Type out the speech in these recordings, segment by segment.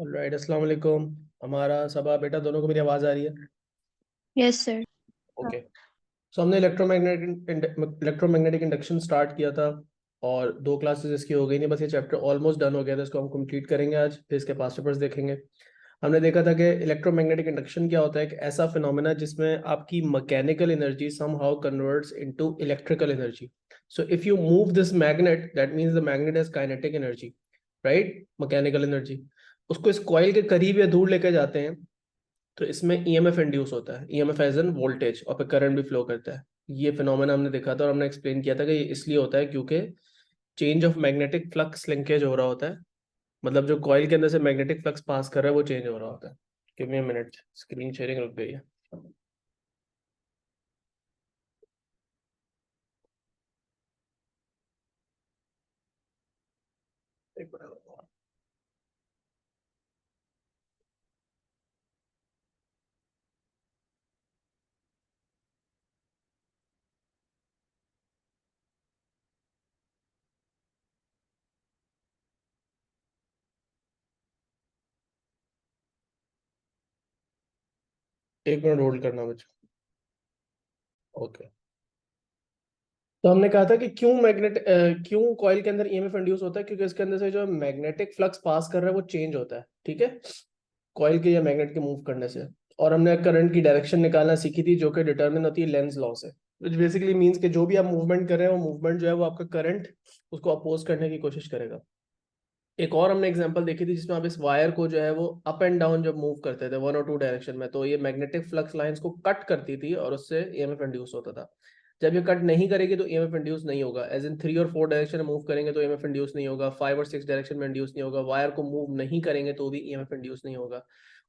Alright, अस्सलाम वालेकुम। हमारा सबा बेटा दोनों को मेरी आवाज़ आ रही है? Yes sir. ओके। सो हमने इलेक्ट्रोमैग्नेटिक इंडक्शन स्टार्ट किया था और 2 क्लासेस इसकी हो गई नहीं, बस ये चैप्टर ऑलमोस्ट डन हो गया था। इसको हम कंप्लीट करेंगे आज, फिर इसके पास पेपर्स देखेंगे। हमने देखा था कि इलेक्ट्रोमैग्नेटिक इंडक्शन क्या होता है, एक ऐसा फिनोमेना जिसमें आपकी mechanical energy somehow converts into electrical energy. So if you move this magnet, that means the magnet has kinetic energy, right, mechanical energy. उसको इस कॉइल के करीब या दूर लेके जाते हैं तो इसमें ईएमएफ इंड्यूस होता है, ईएमएफ एज एन वोल्टेज, और फिर करंट भी फ्लो करता है। ये फिनोमेना हमने देखा था और हमने एक्सप्लेन किया था कि ये इसलिए होता है क्योंकि change of magnetic flux linkage हो रहा होता है। मतलब जो कॉइल के अंदर से मैग्नेटिक फ्लक्स पास कर रहा है वो चेंज हो रहा होता है। Give me a minute, screen sharing रुक गई है। एक मिनट। एक मिनट होल्ड करना मुझे। ओके। तो हमने कहा था कि क्यों कॉइल के अंदर ईएमएफ इंड्यूस होता है, क्योंकि इसके अंदर से जो मैग्नेटिक फ्लक्स पास कर रहा है वो चेंज होता है, ठीक है, कॉइल के या मैग्नेट के मूव करने से। और हमने करंट की डायरेक्शन निकालना सीखी थी, जो कि डिटरमिन होती है लेंज लॉ से, विच बेसिकली मींस कि जो भी आप मूवमेंट कर रहे हैं वो मूवमेंट जो है वो आपका करंट उसको अपोज करने की कोशिश करेगा। एक और हमने एग्जांपल देखी थी जिसमें आप इस वायर को जो है वो अप एंड डाउन जब मूव करते थे 1 और 2 डायरेक्शन में, तो ये मैग्नेटिक फ्लक्स लाइंस को कट करती थी और उससे ईएमएफ इंड्यूस होता था। जब ये कट नहीं करेगी तो ईएमएफ इंड्यूस नहीं होगा, एज इन 3 और 4 डायरेक्शन में मूव करेंगे तो ईएमएफ इंड्यूस नहीं होगा, 5 और 6 डायरेक्शन में इंड्यूस नहीं होगा, वायर को मूव नहीं करेंगे तो भी ईएमएफ इंड्यूस नहीं होगा।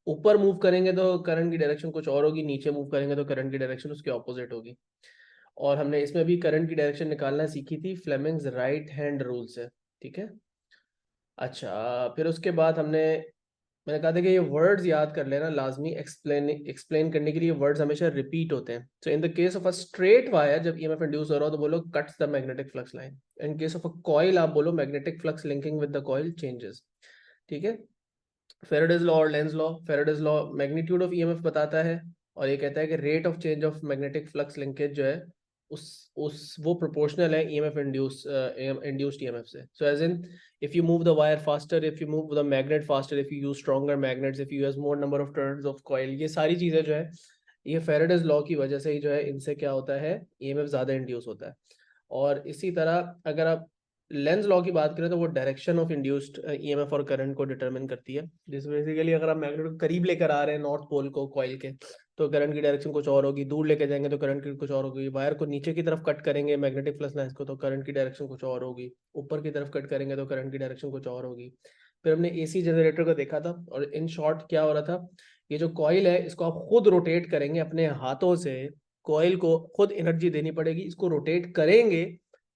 ऊपर मूव करेंगे तो करंट की डायरेक्शन कुछ और होगी, नीचे मूव करेंगे तो करंट की डायरेक्शन उसके ऑपोजिट होगी। और हमने इसमें भी करंट की डायरेक्शन निकालना सीखी थी फ्लेमिंग्स राइट हैंड रूल से, ठीक है। अच्छा, फिर उसके बाद मैंने कहा था कि ये वर्ड्स याद कर लेना लाजमी, एक्सप्लेन एक्सप्लेन करने के लिए वर्ड्स हमेशा रिपीट होते हैं। So in the case of a straight wire जब ईएमएफ इंड्यूस हो रहा हो तो बोलो cuts the magnetic flux line. In case of a coil आप बोलो magnetic flux linking with the coil changes, ठीक है। फेराडेज लॉ और Lenz law, Faraday's law magnitude of EMF बताता है और ये कहता है कि rate of change of magnetic flux linkage जो है उस वो प्रोपोर्शनल है ईएमएफ इंड्यूस्ड ईएमएफ से। So as in if you move the wire faster, if you move the magnet faster, if you use stronger magnets, if you use more number of turns of coil, ये सारी चीजें जो है ये Faraday's law की वजह से ही जो है इनसे क्या होता है, ईएमएफ ज्यादा इंड्यूस होता है। और इसी तरह अगर आप लेंज लॉ की बात करें तो वो डायरेक्शन ऑफ इंड्यूस्ड ईएमएफ और करंट को डिटरमिन करती है। जिस बेसिकली अगर आप मैग्नेट को करीब लेकर आ रहे हैं नॉर्थ पोल को कॉइल के तो करंट की डायरेक्शन कुछ और होगी, दूर लेके जाएंगे तो करंट की कुछ और होगी, वायर को नीचे की तरफ कट करेंगे मैग्नेटिक फ्लक्स लाइंस को तो करंट की डायरेक्शन कुछ और होगी, ऊपर की तरफ कट करेंगे तो करंट की डायरेक्शन कुछ और होगी। फिर हमने एसी जनरेटर को देखा था और इन शॉर्ट क्या हो रहा था, ये जो कॉइल है इसको आप खुद रोटेट करेंगे अपने हाथों से, कॉइल को खुद एनर्जी देनी पड़ेगी, इसको रोटेट करेंगे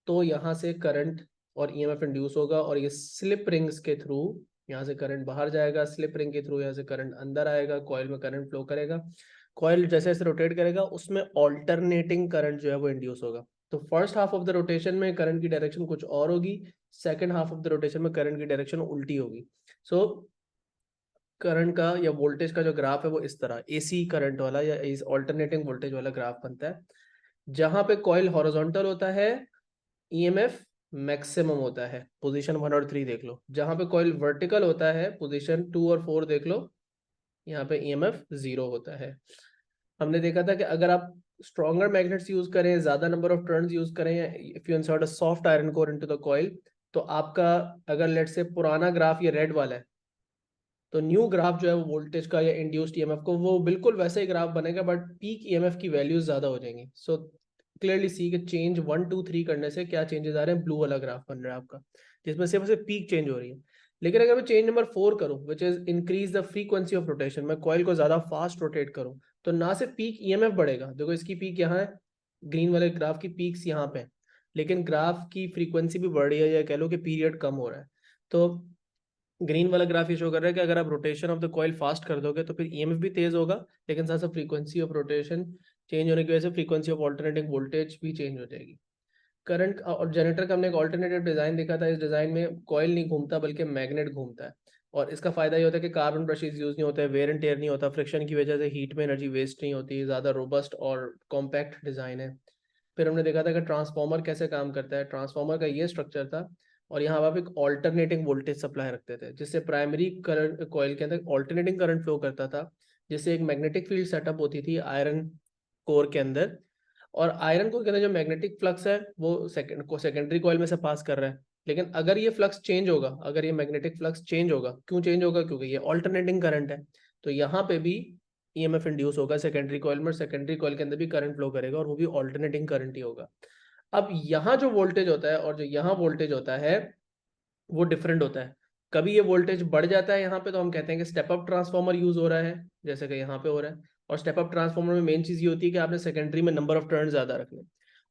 तो यहाँ से करंट और ईएमएफ इंड्यूस होगा और ये स्लिप रिंग्स के थ्रू यहाँ से करंट बाहर जाएगा, स्लिप रिंग के थ्रू यहाँ से करंट अंदर आएगा, कॉइल में करंट फ्लो करेगा। कॉइल जैसे जैसे रोटेट करेगा उसमें ऑल्टरनेटिंग करंट जो है वो इंड्यूस होगा। तो first half of the rotation में करंट की डायरेक्शन कुछ और होगी, second half of the rotation में करंट की डायरेक्शन उल्टी होगी। सो करंट का या वोल्टेज का जो ग्राफ है वो इस तरह एसी करंट वाला या इस ऑल्टरनेटिंग वोल्टेज वाला ग्राफ बनता है। जहां पे कॉइल हॉरिजॉन्टल होता है ईएमएफ मैक्सिमम होता है, पोजीशन 1 और 3 देख लो। जहां पे कॉइल वर्टिकल होता है पोजीशन 2 और 4 देख लो, यहाँ पे ईएमएफ 0 होता है। हमने देखा था कि अगर आप स्ट्रॉन्गर मैग्नेट्स यूज करें, ज्यादा नंबर ऑफ टर्न्स यूज करें, if you insert a soft iron core into the coil, तो आपका अगर लेट से पुराना ग्राफ ये रेड वाला है तो न्यू ग्राफ जो है वो वोल्टेज का या इंड्यूस्ड ईएमएफ को वो बिल्कुल वैसा ही ग्राफ बनेगा बट पीक ईएमएफ की वैल्यूज ज्यादा हो जाएंगी। सो क्लियरली सी के चेंज 1 2 3 करने से क्या चेंजेस आ रहे हैं, ब्लू वाला ग्राफ बन रहा है आपका जिसमें सिर्फ पीक चेंज हो रही है। लेकिन अगर मैं चेंज नंबर 4 करूं which is increase the frequency of rotation, मैं कॉइल को ज्यादा फास्ट रोटेट करूं तो ना से पीक ईएमएफ बढ़ेगा, देखो इसकी पीक यहाँ है, ग्रीन वाले ग्राफ की पीक्स यहाँ पे, लेकिन ग्राफ की फ्रीक्वेंसी भी बढ़ रही है या कह लो कि पीरियड कम हो रहा है। तो ग्रीन वाला ग्राफ ये शो कर रहा है कि अगर आप rotation of the coil fast कर दोगे तो फिर ईएमएफ भी तेज होगा, लेकिन साथ साथ फ्रीक्वेंसी ऑफ रोटेशन चेंज होने की वजह से फ्रीक्वेंसी ऑफ ऑल्टरनेटिंग वोल्टेज भी चेंज हो जाएगी। करंट और जनरेटर का हमने एक ऑल्टरनेटिव डिजाइन देखा था, इस डिजाइन में कॉइल नहीं घूमता बल्कि मैग्नेट घूमता है और इसका फायदा ये होता है कि कार्बन ब्रशेज यूज नहीं होते, वेयर एंड टेयर नहीं होता, फ्रिक्शन की वजह से हीट में एनर्जी वेस्ट नहीं होती, ज़्यादा रोबस्ट और कॉम्पैक्ट डिज़ाइन है। फिर हमने देखा था कि ट्रांसफार्मर कैसे काम करता है। ट्रांसफार्मर का ये स्ट्रक्चर था और यहाँ आप एक ऑल्टरनेटिंग वोल्टेज सप्लाई रखते थे, जिससे प्राइमरी करंट कॉइल के अंदर ऑल्टरनेटिंग करंट फ्लो करता था, जिससे एक मैग्नेटिक फील्ड सेटअप होती थी आयरन कोर के अंदर। और आयरन कोर के अंदर जो मैग्नेटिक फ्लक्स है वो सेकेंडरी कॉइल में से पास कर रहा है। लेकिन अगर ये फ्लक्स चेंज होगा, अगर ये मैग्नेटिक फ्लक्स चेंज होगा, क्यों चेंज होगा? क्योंकि ये ऑल्टरनेटिंग करंट है। तो यहाँ पे भी ईएमएफ इंड्यूस होगा सेकेंडरी कॉइल में, सेकेंडरी कॉइल के अंदर भी करंट फ्लो करेगा और वो भी ऑल्टरनेटिंग करंट ही होगा। अब यहाँ जो वोल्टेज होता है और जो यहाँ वोल्टेज होता है वो डिफरेंट होता है। कभी ये वोल्टेज बढ़ जाता है यहाँ पे, तो हम कहते हैं कि स्टेप अप ट्रांसफार्मर यूज हो रहा है, जैसे कि यहाँ पे हो रहा है। और स्टेप अप ट्रांसफार्मर में मेन चीज ये होती है कि आपने सेकेंडरी में नंबर ऑफ टर्न ज्यादा रखने।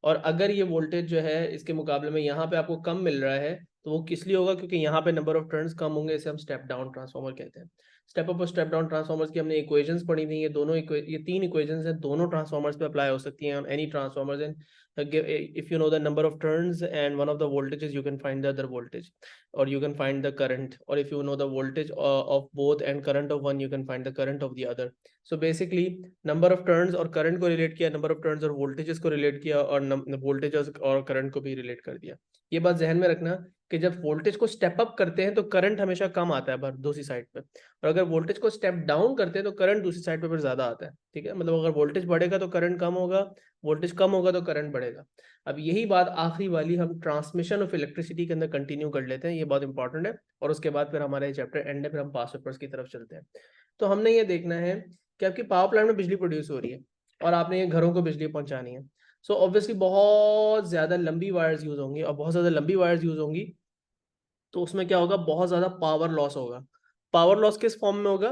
और अगर ये वोल्टेज जो है इसके मुकाबले में यहाँ पे आपको कम मिल रहा है, तो वो किस लिए होगा? क्योंकि यहाँ पे नंबर ऑफ टर्न्स कम होंगे, इसे हम स्टेप डाउन ट्रांसफार्मर कहते हैं। स्टेप अप और स्टेप डाउन ट्रांसफार्मर्स की हमने इक्वेशंस पढ़ी थी। ये तीन इक्वेशंस हैं, दोनों ट्रांसफार्मर्स पे अप्लाई हो सकती हैं on any transformers. And if you know the number of turns and one of the voltages, you can find the other voltage, or you can find the current, or if you know the voltage of both and current of one, you can find the current of the other. So basically number of turns और current को relate किया, number of turns और voltages को relate किया, और voltages और current को भी relate कर दिया। ये बात जहन में रखना कि जब वोल्टेज को स्टेप अप करते हैं तो करंट हमेशा कम आता है दूसरी साइड पे, और अगर वोल्टेज को स्टेप डाउन करते हैं तो करंट दूसरी साइड पे फिर ज्यादा आता है। ठीक है, मतलब अगर वोल्टेज बढ़ेगा तो करंट कम होगा, वोल्टेज कम होगा तो करंट बढ़ेगा। अब यही बात आखिरी वाली हम ट्रांसमिशन ऑफ इलेक्ट्रिसिटी के अंदर कंटिन्यू कर लेते हैं, ये बहुत इंपॉर्टेंट है, और उसके बाद फिर हमारा ये चैप्टर एंड है, फिर हम पास्ट पेपर्स की तरफ चलते हैं। तो हमने ये देखना है कि आपकी पावर प्लांट में बिजली प्रोड्यूस हो रही है और आपने ये घरों को बिजली पहुंचानी है। सो ऑब्वियसली बहुत ज्यादा लंबी वायर्स यूज होंगी, और बहुत ज्यादा लंबी वायर्स यूज होंगी तो उसमें क्या होगा? बहुत ज्यादा पावर लॉस होगा। पावर लॉस किस फॉर्म में होगा?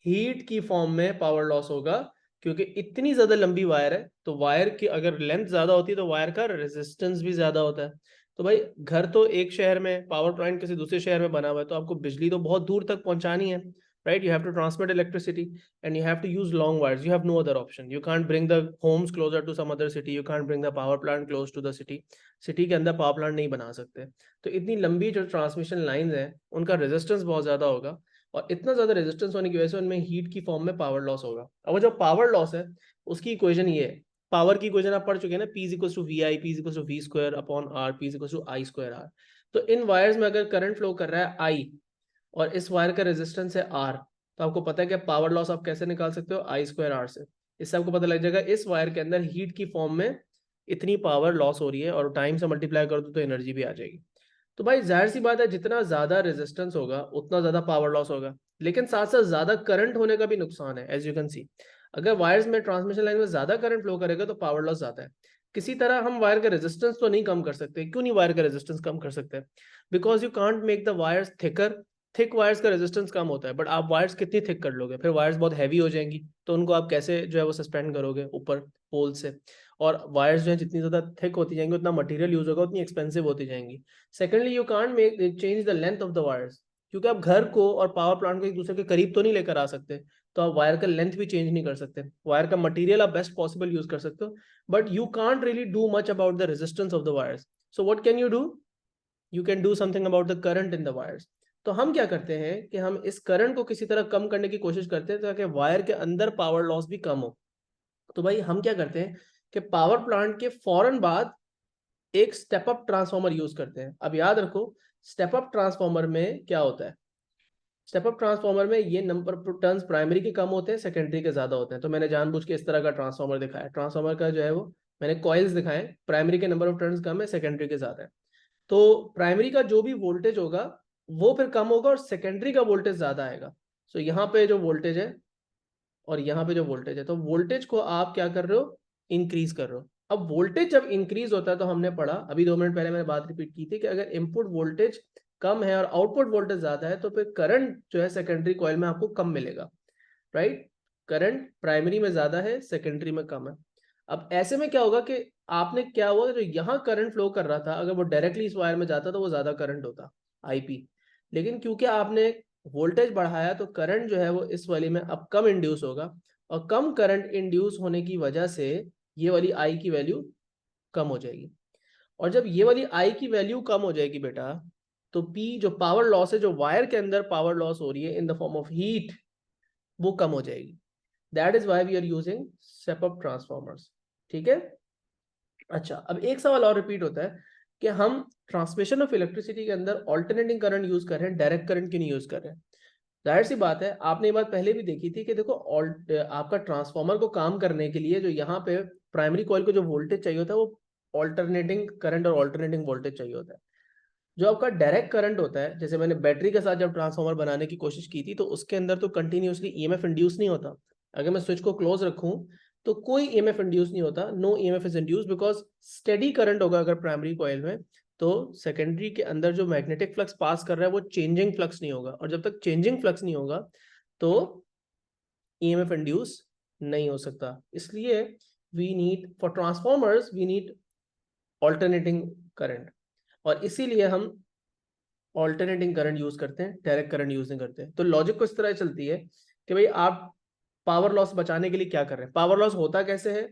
हीट की फॉर्म में पावर लॉस होगा, क्योंकि इतनी ज्यादा लंबी वायर है, तो वायर की अगर लेंथ ज्यादा होती है तो वायर का रेजिस्टेंस भी ज्यादा होता है। तो भाई घर तो एक शहर में, पावर प्लांट किसी दूसरे शहर में बना हुआ है, तो आपको बिजली तो बहुत दूर तक पहुंचानी है, right? You have to transmit electricity and you have to use long wires. You have no other option. You can't bring the homes closer to some other city. You can't bring the power plant close to the city. City के अंदर power plant नहीं बना सकते। तो इतनी लंबी जो transmission lines हैं उनका रेजिस्टेंस बहुत ज्यादा होगा, और इतना ज्यादा रेजिस्टेंस होने की वजह से उनमें हीट की फॉर्म में पावर लॉस होगा। अब वो जो पावर लॉस है उसकी इक्वेशन ये है, पावर की इक्वेशन आप पढ़ चुके हैं ना, P equals to VI, P equals to V square upon R, P equals to I square R। तो इन वायर्स में अगर करंट फ्लो कर रहा है I और इस वायर का रेजिस्टेंस है R, तो आपको पता है कि पावर लॉस आप कैसे निकाल सकते हो? I स्क्वायर R से। इससे आपको पता लग जाएगा इस वायर के अंदर हीट की फॉर्म में इतनी पावर लॉस हो रही है, और टाइम से मल्टीप्लाई कर दो तो एनर्जी भी आ जाएगी। तो भाई जाहिर सी बात है, जितना ज्यादा रेजिस्टेंस होगा उतना ज्यादा पावर लॉस होगा, लेकिन साथ साथ ज्यादा करंट होने का भी नुकसान है। एज यू कैन सी, अगर वायर्स में, ट्रांसमिशन लाइन में ज्यादा करंट फ्लो करेगा तो पावर लॉस ज्यादा है। किसी तरह हम वायर का रेजिस्टेंस तो नहीं कम कर सकते। क्यों नहीं वायर का रेजिस्टेंस कम कर सकते? Because you can't make the wires thicker. Thick wires का रेजिस्टेंस कम होता है, बट आप वायर्स कितनी थिक कर लोगे? फिर वायर्स बहुत हैवी हो जाएंगी, तो उनको आप कैसे जो है वो सस्पेंड करोगे ऊपर पोल से? और वायर्स जो है जितनी ज्यादा थिक होती जाएंगी उतना मटेरियल यूज होगा, उतनी एक्सपेंसिव होती जाएंगी। Secondly, you can't make change the length of the wires, क्योंकि आप घर को और पावर प्लांट को एक दूसरे के करीब तो नहीं लेकर आ सकते, तो आप वायर का लेंथ भी चेंज नहीं कर सकते। वायर का मटेरियल आप बेस्ट पॉसिबल यूज कर सकते हो, but you can't really do much about the resistance of the wires. So what can you do? You can do something about the current in the wires. तो हम क्या करते हैं कि हम इस करंट को किसी तरह कम करने की कोशिश करते हैं ताकि वायर के अंदर पावर लॉस भी कम हो। तो भाई हम क्या करते हैं कि पावर प्लांट के फौरन बाद एक स्टेप अप ट्रांसफार्मर यूज करते हैं। अब याद रखो, स्टेप अप ट्रांसफार्मर में क्या होता है? स्टेप अप ट्रांसफार्मर में ये नंबर टर्न्स प्राइमरी के कम होते हैं, सेकेंडरी के ज्यादा होते हैं। तो मैंने जानबूझ के इस तरह का ट्रांसफार्मर दिखाया। ट्रांसफार्मर का जो है वो मैंने कॉइल्स दिखाए, प्राइमरी के नंबर ऑफ टर्न्स कम है, सेकेंडरी के ज्यादा है। तो प्राइमरी का जो भी वोल्टेज होगा वो फिर कम होगा और सेकेंडरी का वोल्टेज ज्यादा आएगा। सो यहाँ पे जो वोल्टेज है और यहाँ पे जो वोल्टेज है, तो वोल्टेज को आप क्या कर रहे हो? इंक्रीज कर रहे हो। अब वोल्टेज जब इंक्रीज होता है तो हमने पढ़ा अभी 2 मिनट पहले मैंने बात रिपीट की थी कि अगर इनपुट वोल्टेज कम है और आउटपुट वोल्टेज ज्यादा है तो फिर करंट जो है सेकेंडरी कॉइल में आपको कम मिलेगा, राइट? करंट प्राइमरी में ज्यादा है, सेकेंडरी में कम है। अब ऐसे में क्या होगा कि आपने क्या हुआ, जो यहाँ करंट फ्लो कर रहा था अगर वो डायरेक्टली इस वायर में जाता तो वो ज्यादा करंट होता, आईपी। लेकिन क्योंकि आपने वोल्टेज बढ़ाया तो करंट जो है वो इस वाली में अब कम इंड्यूस होगा, और कम करंट इंड्यूस होने की वजह से ये वाली आई की वैल्यू कम हो जाएगी। और जब ये वाली आई की वैल्यू कम हो जाएगी बेटा, तो P जो पावर लॉस है, जो वायर के अंदर पावर लॉस हो रही है in the form of heat, वो कम हो जाएगी। That is why we are using step up transformers. ठीक है। अच्छा, अब एक सवाल और रिपीट होता है कि हम ट्रांसमिशन ऑफ इलेक्ट्रिसिटी के अंदर ऑल्टरनेटिंग करंट यूज कर रहे हैं, डायरेक्ट करंट क्यों नहीं यूज कर रहे हैं। जाहिर सी बात है, आपने ये बात पहले भी देखी थी कि देखो आपका ट्रांसफॉर्मर को काम करने के लिए जो यहाँ पे प्राइमरी कॉइल को जो वोल्टेज चाहिए होता है वो ऑल्टरनेटिंग करंट और ऑल्टरनेटिंग वोल्टेज चाहिए होता है। जो आपका डायरेक्ट करंट होता है, जैसे मैंने बैटरी के साथ जब ट्रांसफॉर्मर बनाने की कोशिश की थी, तो उसके अंदर तो कंटिन्यूसली ईएमएफ इंड्यूस नहीं होता। अगर मैं स्विच को क्लोज रखूं तो कोई ईएमएफ इंड्यूस नहीं होता, no EMF is induce, because steady current होगा अगर प्राइमरी कॉइल में, तो सेकेंडरी के अंदर जो मैग्नेटिक फ्लक्स पास कर रहा है वो चेंजिंग फ्लक्स नहीं होगा, और जब तक चेंजिंग फ्लक्स नहीं होगा तो ईएमएफ इंड्यूस नहीं हो सकता। इसलिए we need for transformers we need alternating current, और इसीलिए हम ऑल्टरनेटिंग करंट यूज करते हैं, डायरेक्ट करंट यूज नहीं करते। तो लॉजिक कुछ तरह चलती है कि भाई आप पावर लॉस बचाने के लिए क्या कर रहे हैं। पावर लॉस होता कैसे है,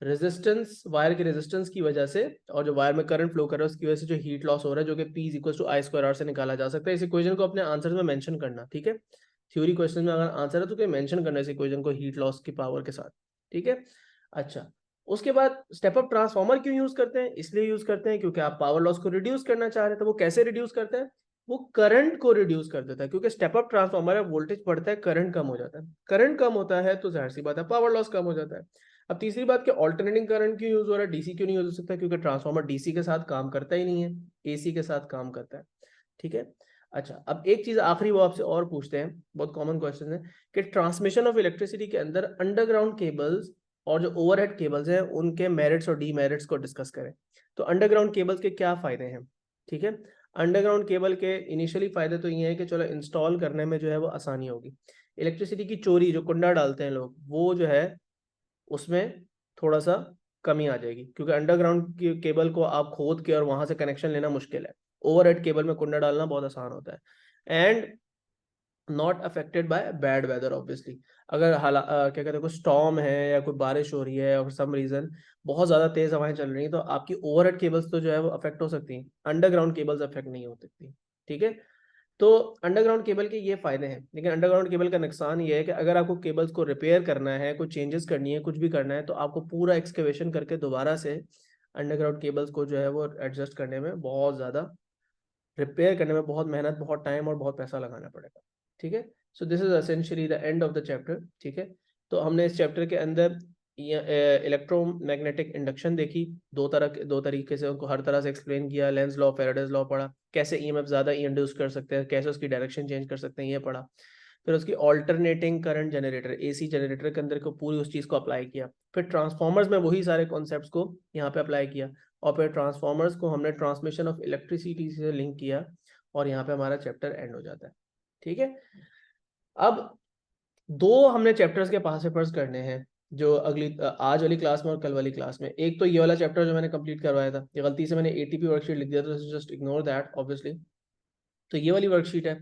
रेजिस्टेंस, वायर के रेजिस्टेंस की वजह से, और जो वायर में करंट फ्लो कर रहा है उसकी वजह से जो हीट लॉस हो रहा है, जो कि P is equal to I square R से निकाला जा सकता है। इस इक्वेशन को अपने आंसर में मेंशन करना, ठीक है। थ्योरी क्वेश्चन में अगर आंसर है तो क्या मेंशन करना इस इक्वेशन को हीट लॉस की पावर के साथ, ठीक है। अच्छा, उसके बाद स्टेप अप ट्रांसफॉर्मर क्यों यूज करते हैं, इसलिए यूज करते हैं क्योंकि आप पावर लॉस को रिड्यूस करना चाह रहे हैं। तो वो कैसे रिड्यूस करते हैं, वो करंट को रिड्यूस कर देता है, क्योंकि स्टेप अप ट्रांसफॉर्मर है, वोल्टेज बढ़ता है, करंट कम हो जाता है। करंट कम होता है तो जाहिर सी बात है पावर लॉस कम हो जाता है। अब तीसरी बात कि ऑल्टरनेटिंग करंट क्यों यूज हो रहा है, डीसी क्यों नहीं यूज हो सकता, क्योंकि ट्रांसफॉर्मर डीसी के साथ काम करता ही नहीं है, एसी के साथ काम करता है, ठीक है। अच्छा, अब एक चीज आखिरी वो आपसे और पूछते हैं, बहुत कॉमन क्वेश्चन है कि ट्रांसमिशन ऑफ इलेक्ट्रिसिटी के अंदर अंडरग्राउंड केबल्स और जो ओवरहेड केबल्स हैं उनके मेरिट्स और डीमेरिट्स को डिस्कस करें। तो अंडरग्राउंड केबल्स के क्या फायदे हैं, ठीक है। अंडरग्राउंड केबल के इनिशियली फायदे तो ये है कि चलो इंस्टॉल करने में जो है वो आसानी होगी। इलेक्ट्रिसिटी की चोरी, जो कुंडा डालते हैं लोग, वो जो है उसमें थोड़ा सा कमी आ जाएगी, क्योंकि अंडरग्राउंड की केबल को आप खोद के और वहां से कनेक्शन लेना मुश्किल है। ओवरहेड केबल में कुंडा डालना बहुत आसान होता है। And not affected by bad weather obviously. अगर क्या कहते हैं, कोई स्टॉर्म है या कोई बारिश हो रही है और सम रीजन बहुत ज्यादा तेज हवाएं चल रही हैं, तो आपकी ओवरहेड केबल्स तो जो है वो अफेक्ट हो सकती हैं, अंडरग्राउंड केबल्स अफेक्ट नहीं हो सकती, ठीक है। तो अंडरग्राउंड केबल के ये फायदे हैं, लेकिन अंडरग्राउंड केबल का नुकसान ये है कि अगर आपको केबल्स को रिपेयर करना है, कुछ चेंजेस करनी है, कुछ भी करना है, तो आपको पूरा एक्सकेवेशन करके दोबारा से अंडरग्राउंड केबल्स को जो है वो एडजस्ट करने में बहुत ज़्यादा, रिपेयर करने में बहुत मेहनत, बहुत टाइम और बहुत पैसा लगाना पड़ेगा, ठीक है। So this is essentially the end of the chapter, ठीक है। तो हमने इस चैप्टर के अंदर इलेक्ट्रोमैग्नेटिक इंडक्शन देखी, दो तरीके से उनको हर तरह से एक्सप्लेन किया। लेंस लॉ, फैराडेज लॉ पढ़ा, कैसे ईएमएफ ज़्यादा इंड्यूस कर सकते हैं, कैसे उसकी डायरेक्शन चेंज कर सकते हैं, ये पढ़ा। फिर उसकी alternating current generator, AC generator के अंदर को पूरी उस चीज़ को अप्लाई किया। फिर ट्रांसफॉर्मर्स में वही सारे कॉन्सेप्ट्स को यहाँ पे अप्लाई किया, और फिर ट्रांसफॉर्मर्स को हमने ट्रांसमिशन ऑफ इलेक्ट्रिसिटी से लिंक किया, और यहाँ पे हमारा चैप्टर एंड हो जाता है, ठीक है। अब दो हमने चैप्टर्स के पास पेपर्स करने हैं, जो अगली आज वाली क्लास में और कल वाली क्लास में। एक तो ये वाला चैप्टर जो मैंने कंप्लीट करवाया था, ये गलती से मैंने एटीपी वर्कशीट लिख दिया, तो जस्ट इग्नोर दैट ऑब्वियसली। तो ये वाली वर्कशीट है,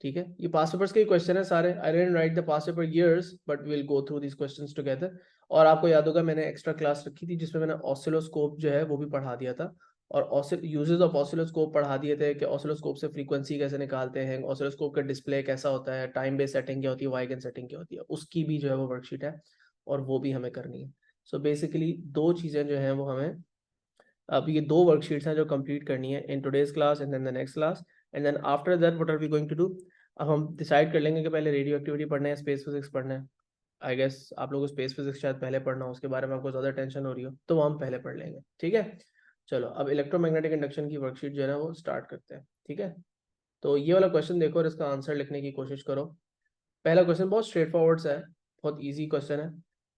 ठीक है। ये पास पेपर्स के क्वेश्चन है सारे। I didn't write the past paper years, but we will go through this questions together. और आपको याद होगा मैंने एक्स्ट्रा क्लास रखी थी जिसमें मैंने ऑसिलोस्कोप जो है वो भी पढ़ा दिया था, और यूजेस ऑफ ऑसिलोस्कोप पढ़ा दिए थे कि ऑसिलोस्कोप से फ्रीक्वेंसी कैसे निकालते हैं, ऑसिलोस्कोप का डिस्प्ले कैसा होता है, टाइम बेस्ड सेटिंग क्या होती है, वाइगन सेटिंग क्या होती है, उसकी भी जो है वो वर्कशीट है, और वो भी हमें करनी है। सो बेसिकली दो चीज़ें जो हैं वो हमें, अब ये दो वर्कशीट्स हैं जो कंप्लीट करनी है in today's class and then the next class, and then after that what are we going to do. अब हम डिसाइड कर लेंगे कि पहले रेडियो एक्टिविटी पढ़ना है, स्पेस फिजिक्स पढ़ना है। आई गेस आप लोगों को स्पेस फिजिक्स शायद पहले पढ़ना हो, उसके बारे में आपको ज़्यादा टेंशन हो रही हो, तो वो हम पहले पढ़ लेंगे, ठीक है। चलो, अब इलेक्ट्रोमैग्नेटिक इंडक्शन की वर्कशीट जो है ना वो स्टार्ट करते हैं, ठीक है। तो ये वाला क्वेश्चन देखो और इसका आंसर लिखने की कोशिश करो। पहला क्वेश्चन बहुत स्ट्रेट फॉरवर्ड सा है, बहुत इजी क्वेश्चन है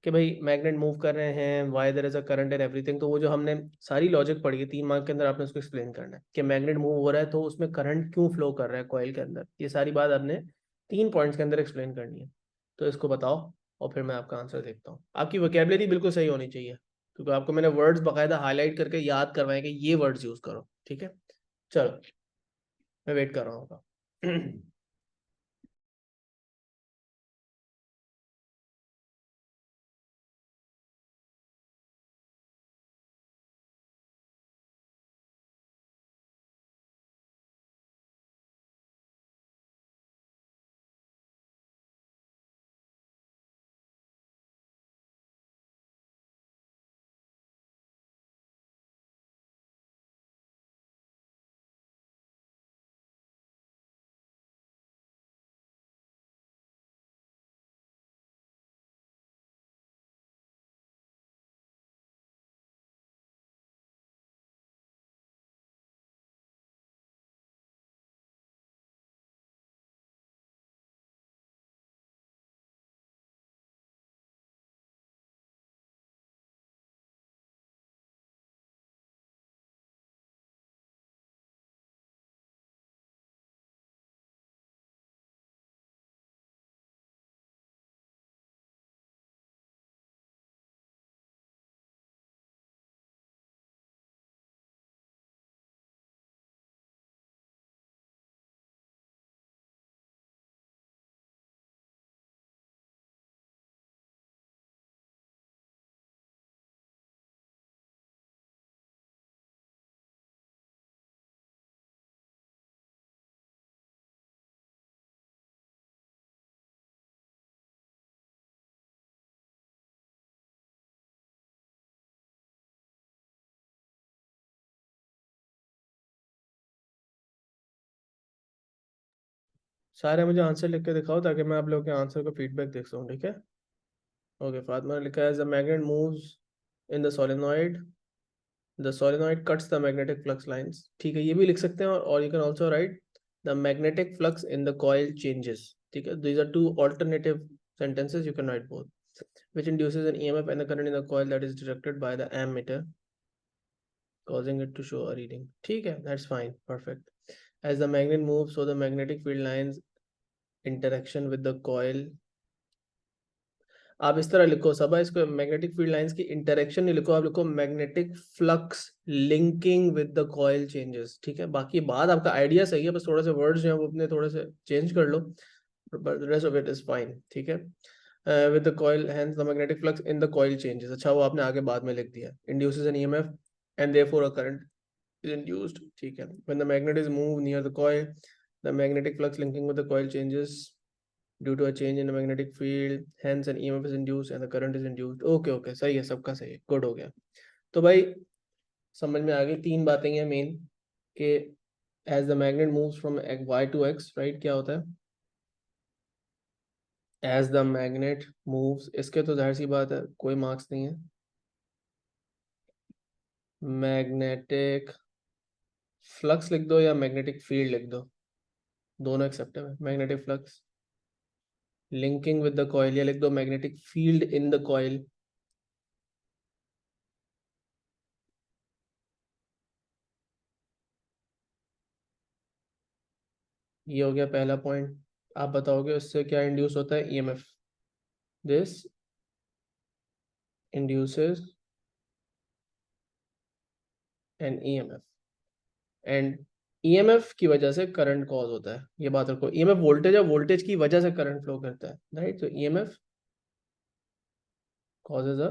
कि भाई मैग्नेट मूव कर रहे हैं, why there is a current and everything. तो वो जो हमने सारी लॉजिक पढ़ी है 3 मार्क के अंदर, आपने उसको एक्सप्लेन करना है कि मैग्नेट मूव हो रहा है तो उसमें करंट क्यों फ्लो कर रहा है कॉइल के अंदर। ये सारी बात आपने 3 पॉइंट्स के अंदर एक्सप्लेन करनी है। तो इसको बताओ और फिर मैं आपका आंसर देखता हूँ। आपकी वोकैबुलरी बिल्कुल सही होनी चाहिए, क्योंकि आपको मैंने वर्ड्स बाकायदा हाईलाइट करके याद करवाए कि ये वर्ड्स यूज करो, ठीक है। चलो, मैं वेट कर रहा हूँ सारे मुझे आंसर लिख के दिखाओ ताकि मैं आप लोगों के आंसर को फीडबैक देख सकूँ, ठीक है? ओके, फातिमा ने लिखा है the magnet moves in the solenoid, the solenoid cuts the magnetic flux lines. ठीक है, ये भी लिख सकते हैं, और you can also write the magnetic flux in the coil changes. ठीक है, these are two alternative sentences, you can write both. Which induces an EMF and the current in the coil that is directed by the ammeter, causing it to show a reading. ठीक है, that's fine, perfect. As the magnet moves, so the magnetic field lines interaction with the coil. आप इस तरह लिखो सबा, इसको magnetic field lines की interaction नहीं लिखो, आप लिखो magnetic flux linking with the coil changes. ठीक है, बाकी बात आपका आइडिया सही है, बस थोड़े से वर्ड्स जो हैं वो अपने थोड़े से चेंज कर लो, but the rest of it is fine. ठीक है, with the coil hence the magnetic flux in the coil changes. अच्छा, वो आपने आगे बाद में लिख दिया, induces an EMF and therefore a current is induced. ठीक है, when the magnet is move near the coil, the magnetic flux linking with the coil changes due to a change in the magnetic field, hence an EMF is induced and the current is induced. Okay okay, सही है, सबका सही है, good हो गया। तो भाई समझ में आ गई, तीन बातें हैं मेन कि as the magnet moves from y to x, right, क्या होता है as the magnet moves, इसके तो जाहिर सी बात है कोई मार्क्स नहीं है। मैग्नेटिक फ्लक्स लिख दो या मैग्नेटिक फील्ड लिख दो, दोनों एक्सेप्टेबल है। Magnetic flux linking with the coil, या लिख दो magnetic field in the coil. ये हो गया पहला पॉइंट। आप बताओगे उससे क्या इंड्यूस होता है? EMF. This induces an EMF, and EMF की वजह से करंट कॉज होता है। ये बात रखो, ईएमएफ वोल्टेज है, वोल्टेज की वजह से करंट फ्लो करता है, राइट? तो EMF causes a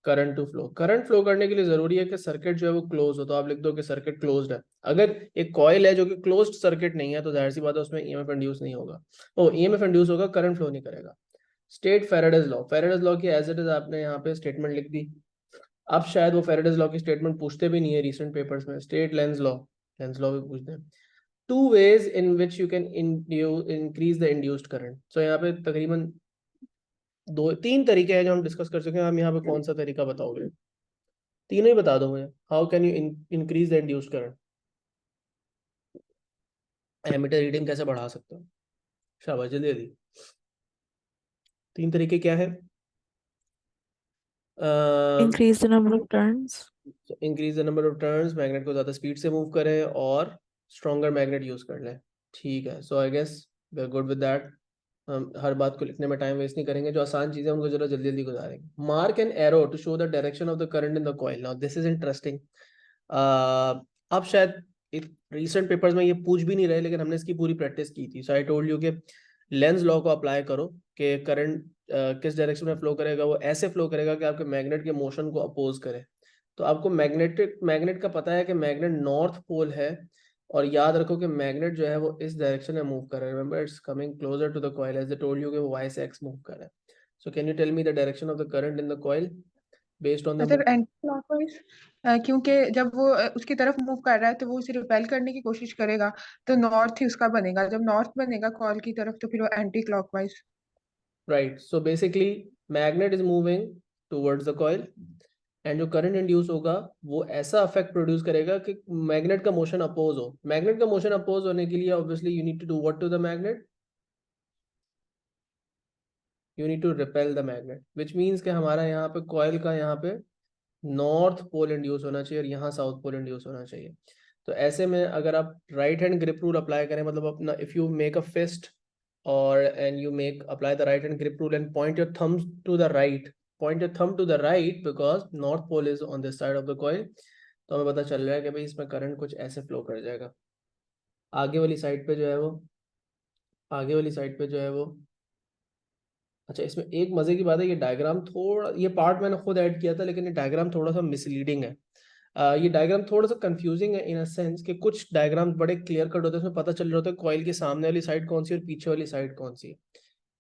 current to flow. Current flow करने के लिए जरूरी है कि सर्किट जो है वो क्लोज हो, तो आप लिख दो कि सर्किट क्लोज्ड है। अगर एक कॉइल है जो कि क्लोज्ड सर्किट नहीं है, तो जाहिर सी बात है उसमें ईएमएफ इंड्यूस नहीं होगा। ओ, ईएमएफ इंड्यूस होगा, करंट फ्लो नहीं करेगा। State Faraday's law, Faraday's law की एज इट इज आपने यहाँ पे स्टेटमेंट लिख दी। अब शायद वो फैराडेज लॉ की स्टेटमेंट पूछते भी नहीं है रिसेंट पेपर्स में। State Lenz law, Lenz law भी पूछते हैं। Two ways in which you can increase the induced current. So यहाँ पे तकरीबन दो तीन तरीके हैं जो हम डिस्कस कर चुके हैं। हम यहाँ पे कौन सा तरीका बताओगे? तीनों ही बता दो मुझे। How can you increase the induced current? Ammeter reading कैसे बढ़ा सकते हो? शाबाश, जल्दी जल्दी। तीन तरीके क्या है? Increase the number of turns. Increase the number of turns, magnet को ज्यादा स्पीड से मूव करें और स्ट्रॉन्गर मैग्नेट यूज कर लें। ठीक है, so I guess we are good with that. हम हर बात को लिखने में टाइम वेस्ट नहीं करेंगे, जो आसान चीजें उनको जरा जल्दी जल्दी गुजारेंगे। Mark an arrow to show the direction of the current in the coil. Now this is interesting. अब शायद रिसेंट पेपर्स में ये पूछ भी नहीं रहे, लेकिन हमने इसकी पूरी प्रैक्टिस की थी। सो आई टोल्ड यू कि लेंस लॉ को अप्लाई करो कि करंट किस डायरेक्शन में फ्लो करेगा, वो ऐसे फ्लो करेगा कि आपके मैग्नेट के मोशन को अपोज करे। तो आपको मैग्नेट का पता है कि मैग्नेट नॉर्थ पोल है, और याद रखो कि मैग्नेट जो है वो इस डायरेक्शन में मूव कर रहा है। Remember, it's coming closer to the coil, as I told you कि वो वाई से एक्स मूव कर रहा है। So can you tell me the direction of the current in the coil based on the sir anticlockwise, क्योंकि जब वो उसकी तरफ मूव कर रहा है तो वो उसे रिपेल करने की कोशिश करेगा, तो नॉर्थ ही उसका बनेगा। जब नॉर्थ बनेगा कॉल की तरफ तो फिर वो anticlockwise. Right? So basically magnet is moving towards the coil, and जो करंट इंड्यूस होगा वो ऐसा इफेक्ट प्रोड्यूस करेगा कि मैग्नेट का मोशन अपोज हो। मैग्नेट का मोशन अपोज होने के लिए obviously you need to do what to the magnet? You need to repel the magnet, which means कि हमारा यहाँ पे कॉइल का यहाँ पे नॉर्थ पोल इंड्यूस होना चाहिए और यहाँ साउथ पोल इंड्यूस होना चाहिए। तो ऐसे में अगर आप right hand grip rule apply करें, मतलब अपना if you make a fist और and you make apply the right hand grip rule and point your thumbs to the right, point your thumb to the right because north pole is on this side of the coil, तो हमें पता चल रहा है कि भाई इसमें current कुछ ऐसे फ्लो कर जाएगा। आगे वाली साइड पे जो है वो, आगे वाली साइड पे जो है वो, अच्छा इसमें एक मजे की बात है, ये डायग्राम थोड़ा, ये पार्ट मैंने खुद ऐड किया था, लेकिन ये डायग्राम थोड़ा सा मिसलीडिंग है। ये डायग्राम थोड़ा सा कंफ्यूजिंग है इन अ सेंस कि कुछ डायग्राम बड़े क्लियर कट होते हैं, उसमें पता चल रहा होता है कॉइल की सामने वाली साइड कौन सी और पीछे वाली साइड कौन सी है।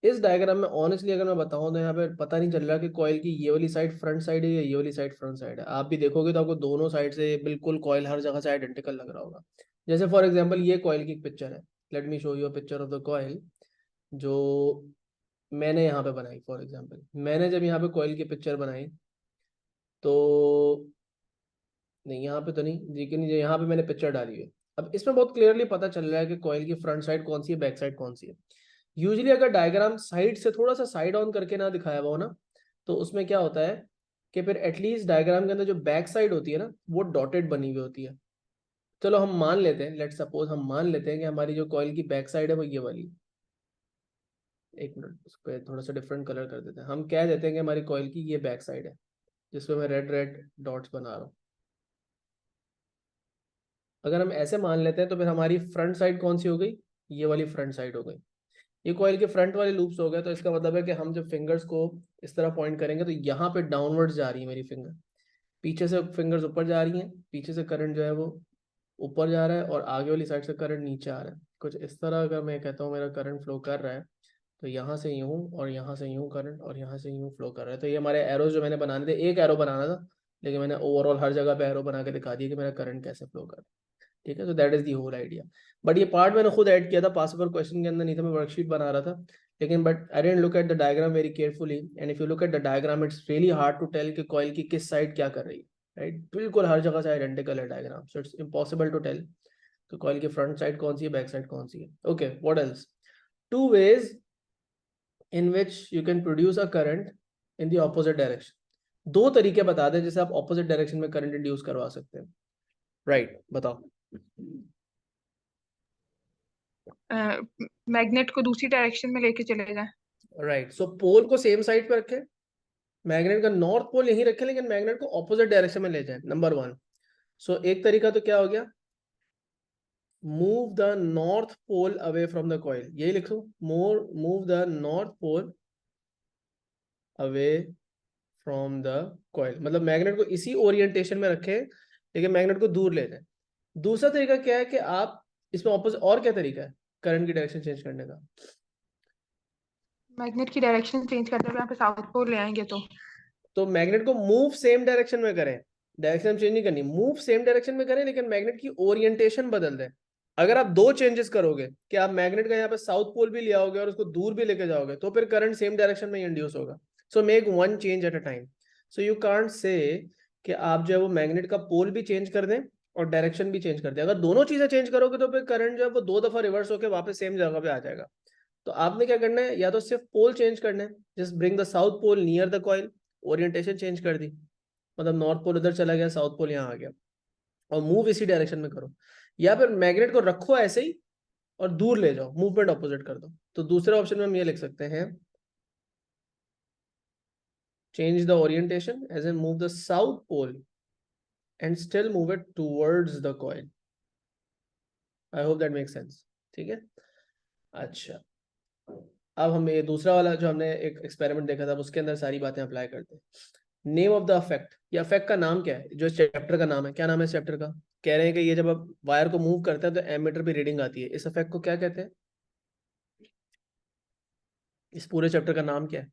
इस डायग्राम में ऑनेस्टली अगर मैं बताऊं तो यहाँ पे पता नहीं चल रहा कि कॉइल की ये वाली साइड फ्रंट साइड है या ये वाली साइड फ्रंट साइड है। आप भी देखोगे तो आपको दोनों साइड से बिल्कुल कॉइल हर जगह से आइडेंटिकल लग रहा होगा। जैसे फॉर एग्जाम्पल ये कॉइल की पिक्चर है, let me show you a picture of the coil जो मैंने यहाँ पे बनाई। फॉर एग्जांपल मैंने जब यहाँ पे कॉइल की पिक्चर बनाई तो नहीं, यहाँ पे तो नहीं, लेकिन यहाँ पे मैंने पिक्चर डाली है। अब इसमें बहुत क्लियरली पता चल रहा है कि कॉइल की फ्रंट साइड कौन सी है, बैक साइड कौन सी है। यूजुअली अगर डायग्राम साइड से थोड़ा सा साइड ऑन करके ना दिखाया हुआ हो ना, तो उसमें क्या होता है कि फिर एटलीस्ट डायग्राम के अंदर जो बैक साइड होती है ना, वो डॉटेड बनी हुई होती है। चलो हम मान लेते हैं, लेट सपोज हम मान लेते हैं कि हमारी जो कॉइल की बैक साइड है वो ये वाली। एक मिनट, उस पर थोड़ा सा डिफरेंट कलर कर देते हैं। हम कह देते हैं कि हमारी कॉइल की ये बैक साइड है, जिसपे मैं रेड रेड डॉट्स बना रहा हूँ। अगर हम ऐसे मान लेते हैं तो फिर हमारी फ्रंट साइड कौन सी हो गई, ये वाली फ्रंट साइड हो गई। ये कॉइल के फ्रंट वाले लूप्स हो गए, तो इसका मतलब है कि हम जब फिंगर्स को इस तरह पॉइंट करेंगे तो यहाँ पे डाउनवर्ड्स जा रही है मेरी फिंगर, पीछे से फिंगर्स ऊपर जा रही हैं, पीछे से करंट जो है वो ऊपर जा रहा है और आगे वाली साइड से करंट नीचे आ रहा है। कुछ इस तरह अगर मैं कहता हूँ मेरा करंट फ्लो कर रहा है, तो यहाँ से यूं और यहाँ से यूं करंट और यहाँ से यूं फ्लो कर रहा है। तो ये हमारे एरोज जो मैंने बनाने थे, एक एरो बनाना था लेकिन मैंने ओवरऑल हर जगह पे एरो बना के दिखा दिया कि मेरा करंट कैसे फ्लो कर रहा है। ठीक है, तो that is the whole idea. But ये पार्ट मैंने खुद ऐड किया था, पास पेपर क्वेश्चन के अंदर नहीं था, मैं वर्कशीट बना रहा था। लेकिन but I didn't look at the diagram very carefully, and if you look at the diagram it's really hard to tell कि कॉइल की किस साइड क्या कर रही है। राइट, बिल्कुल हर जगह से आइडेंटिकल है diagram, so it's impossible to tell तो कॉइल की फ्रंट साइड कौन सी है, बैक साइड कौन सी है। Okay, what else? Two ways in which you can produce a current in the opposite direction। दो तरीके बता दें जिससे आप ऑपोजिट डायरेक्शन में करंट इंड्यूस करवा सकते हैं। राइट, बताओ। मैग्नेट को दूसरी डायरेक्शन में लेके चले जाए। राइट, सो पोल को सेम साइड पे रखें, मैग्नेट का नॉर्थ पोल यहीं रखें लेकिन मैग्नेट को ऑपोजिट डायरेक्शन में ले जाए, नंबर वन। सो एक तरीका तो क्या हो गया, move the north pole away from the coil, यही लिखो, move the north pole away from the coil, मतलब मैग्नेट को इसी ओरिएंटेशन में रखें लेकिन मैग्नेट को दूर ले जाए। दूसरा तरीका क्या है कि आप इसमें ऑपोजिट, और क्या तरीका है करंट की डायरेक्शन चेंज करने का? मैग्नेट की डायरेक्शन चेंज करते हुए यहाँ पे साउथ पोल ले आएंगे तो मैग्नेट को मूव सेम डायरेक्शन में करें, डायरेक्शन चेंज नहीं करनी, मूव सेम डायरेक्शन में करें लेकिन मैग्नेट की ओरिएंटेशन बदल दें। अगर आप दो चेंजेस करोगे कि आप मैग्नेट का यहाँ पे साउथ पोल भी ले आओगे और उसको दूर भी लेके जाओगे, तो फिर करंट सेम डायरेक्शन में इंड्यूस होगा। So make one change at a time. So you can't say कि आप जो है वो मैग्नेट का पोल भी चेंज कर दें और डायरेक्शन भी चेंज कर दें। अगर दोनों चीजें चेंज करोगे तो फिर करंट जो है वो दो दफा रिवर्स होकर वापस सेम जगह पे आ जाएगा। तो आपने क्या करना है, या तो सिर्फ पोल चेंज करना है, just bring the south pole near the coil, orientation change कर दी, मतलब नॉर्थ पोल उधर चला गया, साउथ पोल यहाँ आ गया, और मूव इसी डायरेक्शन में करो। या फिर मैग्नेट को रखो ऐसे ही और दूर ले जाओ, मूवमेंट ऑपोजिट कर दो। तो दूसरे ऑप्शन में हम ये लिख सकते हैं, change the orientation as and move the south pole and still move it towards the coil. I hope that make sense. ठीक है, अच्छा अब हम ये दूसरा वाला जो हमने एक एक्सपेरिमेंट देखा था उसके अंदर सारी बातें अप्लाई करते हैं। नेम ऑफ द अफेक्ट, ये अफेक्ट का नाम क्या है, जो इस चैप्टर का नाम है, क्या नाम है इस चैप्टर का? कह रहे हैं कि ये जब आप वायर को मूव करते हैं तो एमीटर पे रीडिंग आती है, इस अफेक्ट को क्या कहते हैं? इस पूरे चैप्टर का नाम क्या है?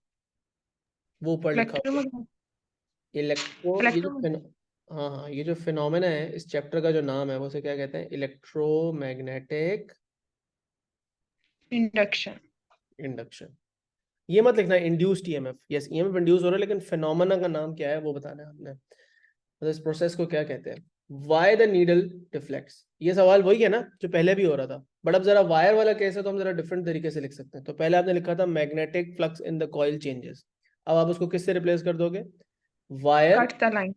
वो ऊपर लिखा हुआ है, ये जो हाँ हाँ, ये जो फिनोमेना है इस चैप्टर का जो नाम है वो उसे क्या कहते हैं? Electromagnetic induction. इंडक्शन। ये मत लिखना induced EMF, yes EMF induce हो रहा है लेकिन फिनोमेना का नाम क्या है वो बताना है आपने। तो इस प्रोसेस को क्या कहते हैं? वाई द नीडल डिफ्लेक्ट्स, ये सवाल वही है ना जो पहले भी हो रहा था, बट अब जरा वायर वाला केस है तो हम जरा डिफरेंट तरीके से लिख सकते हैं। तो पहले आपने लिखा था magnetic flux in the coil changes, अब आप उसको किससे रिप्लेस कर दोगे? Wire cut the line,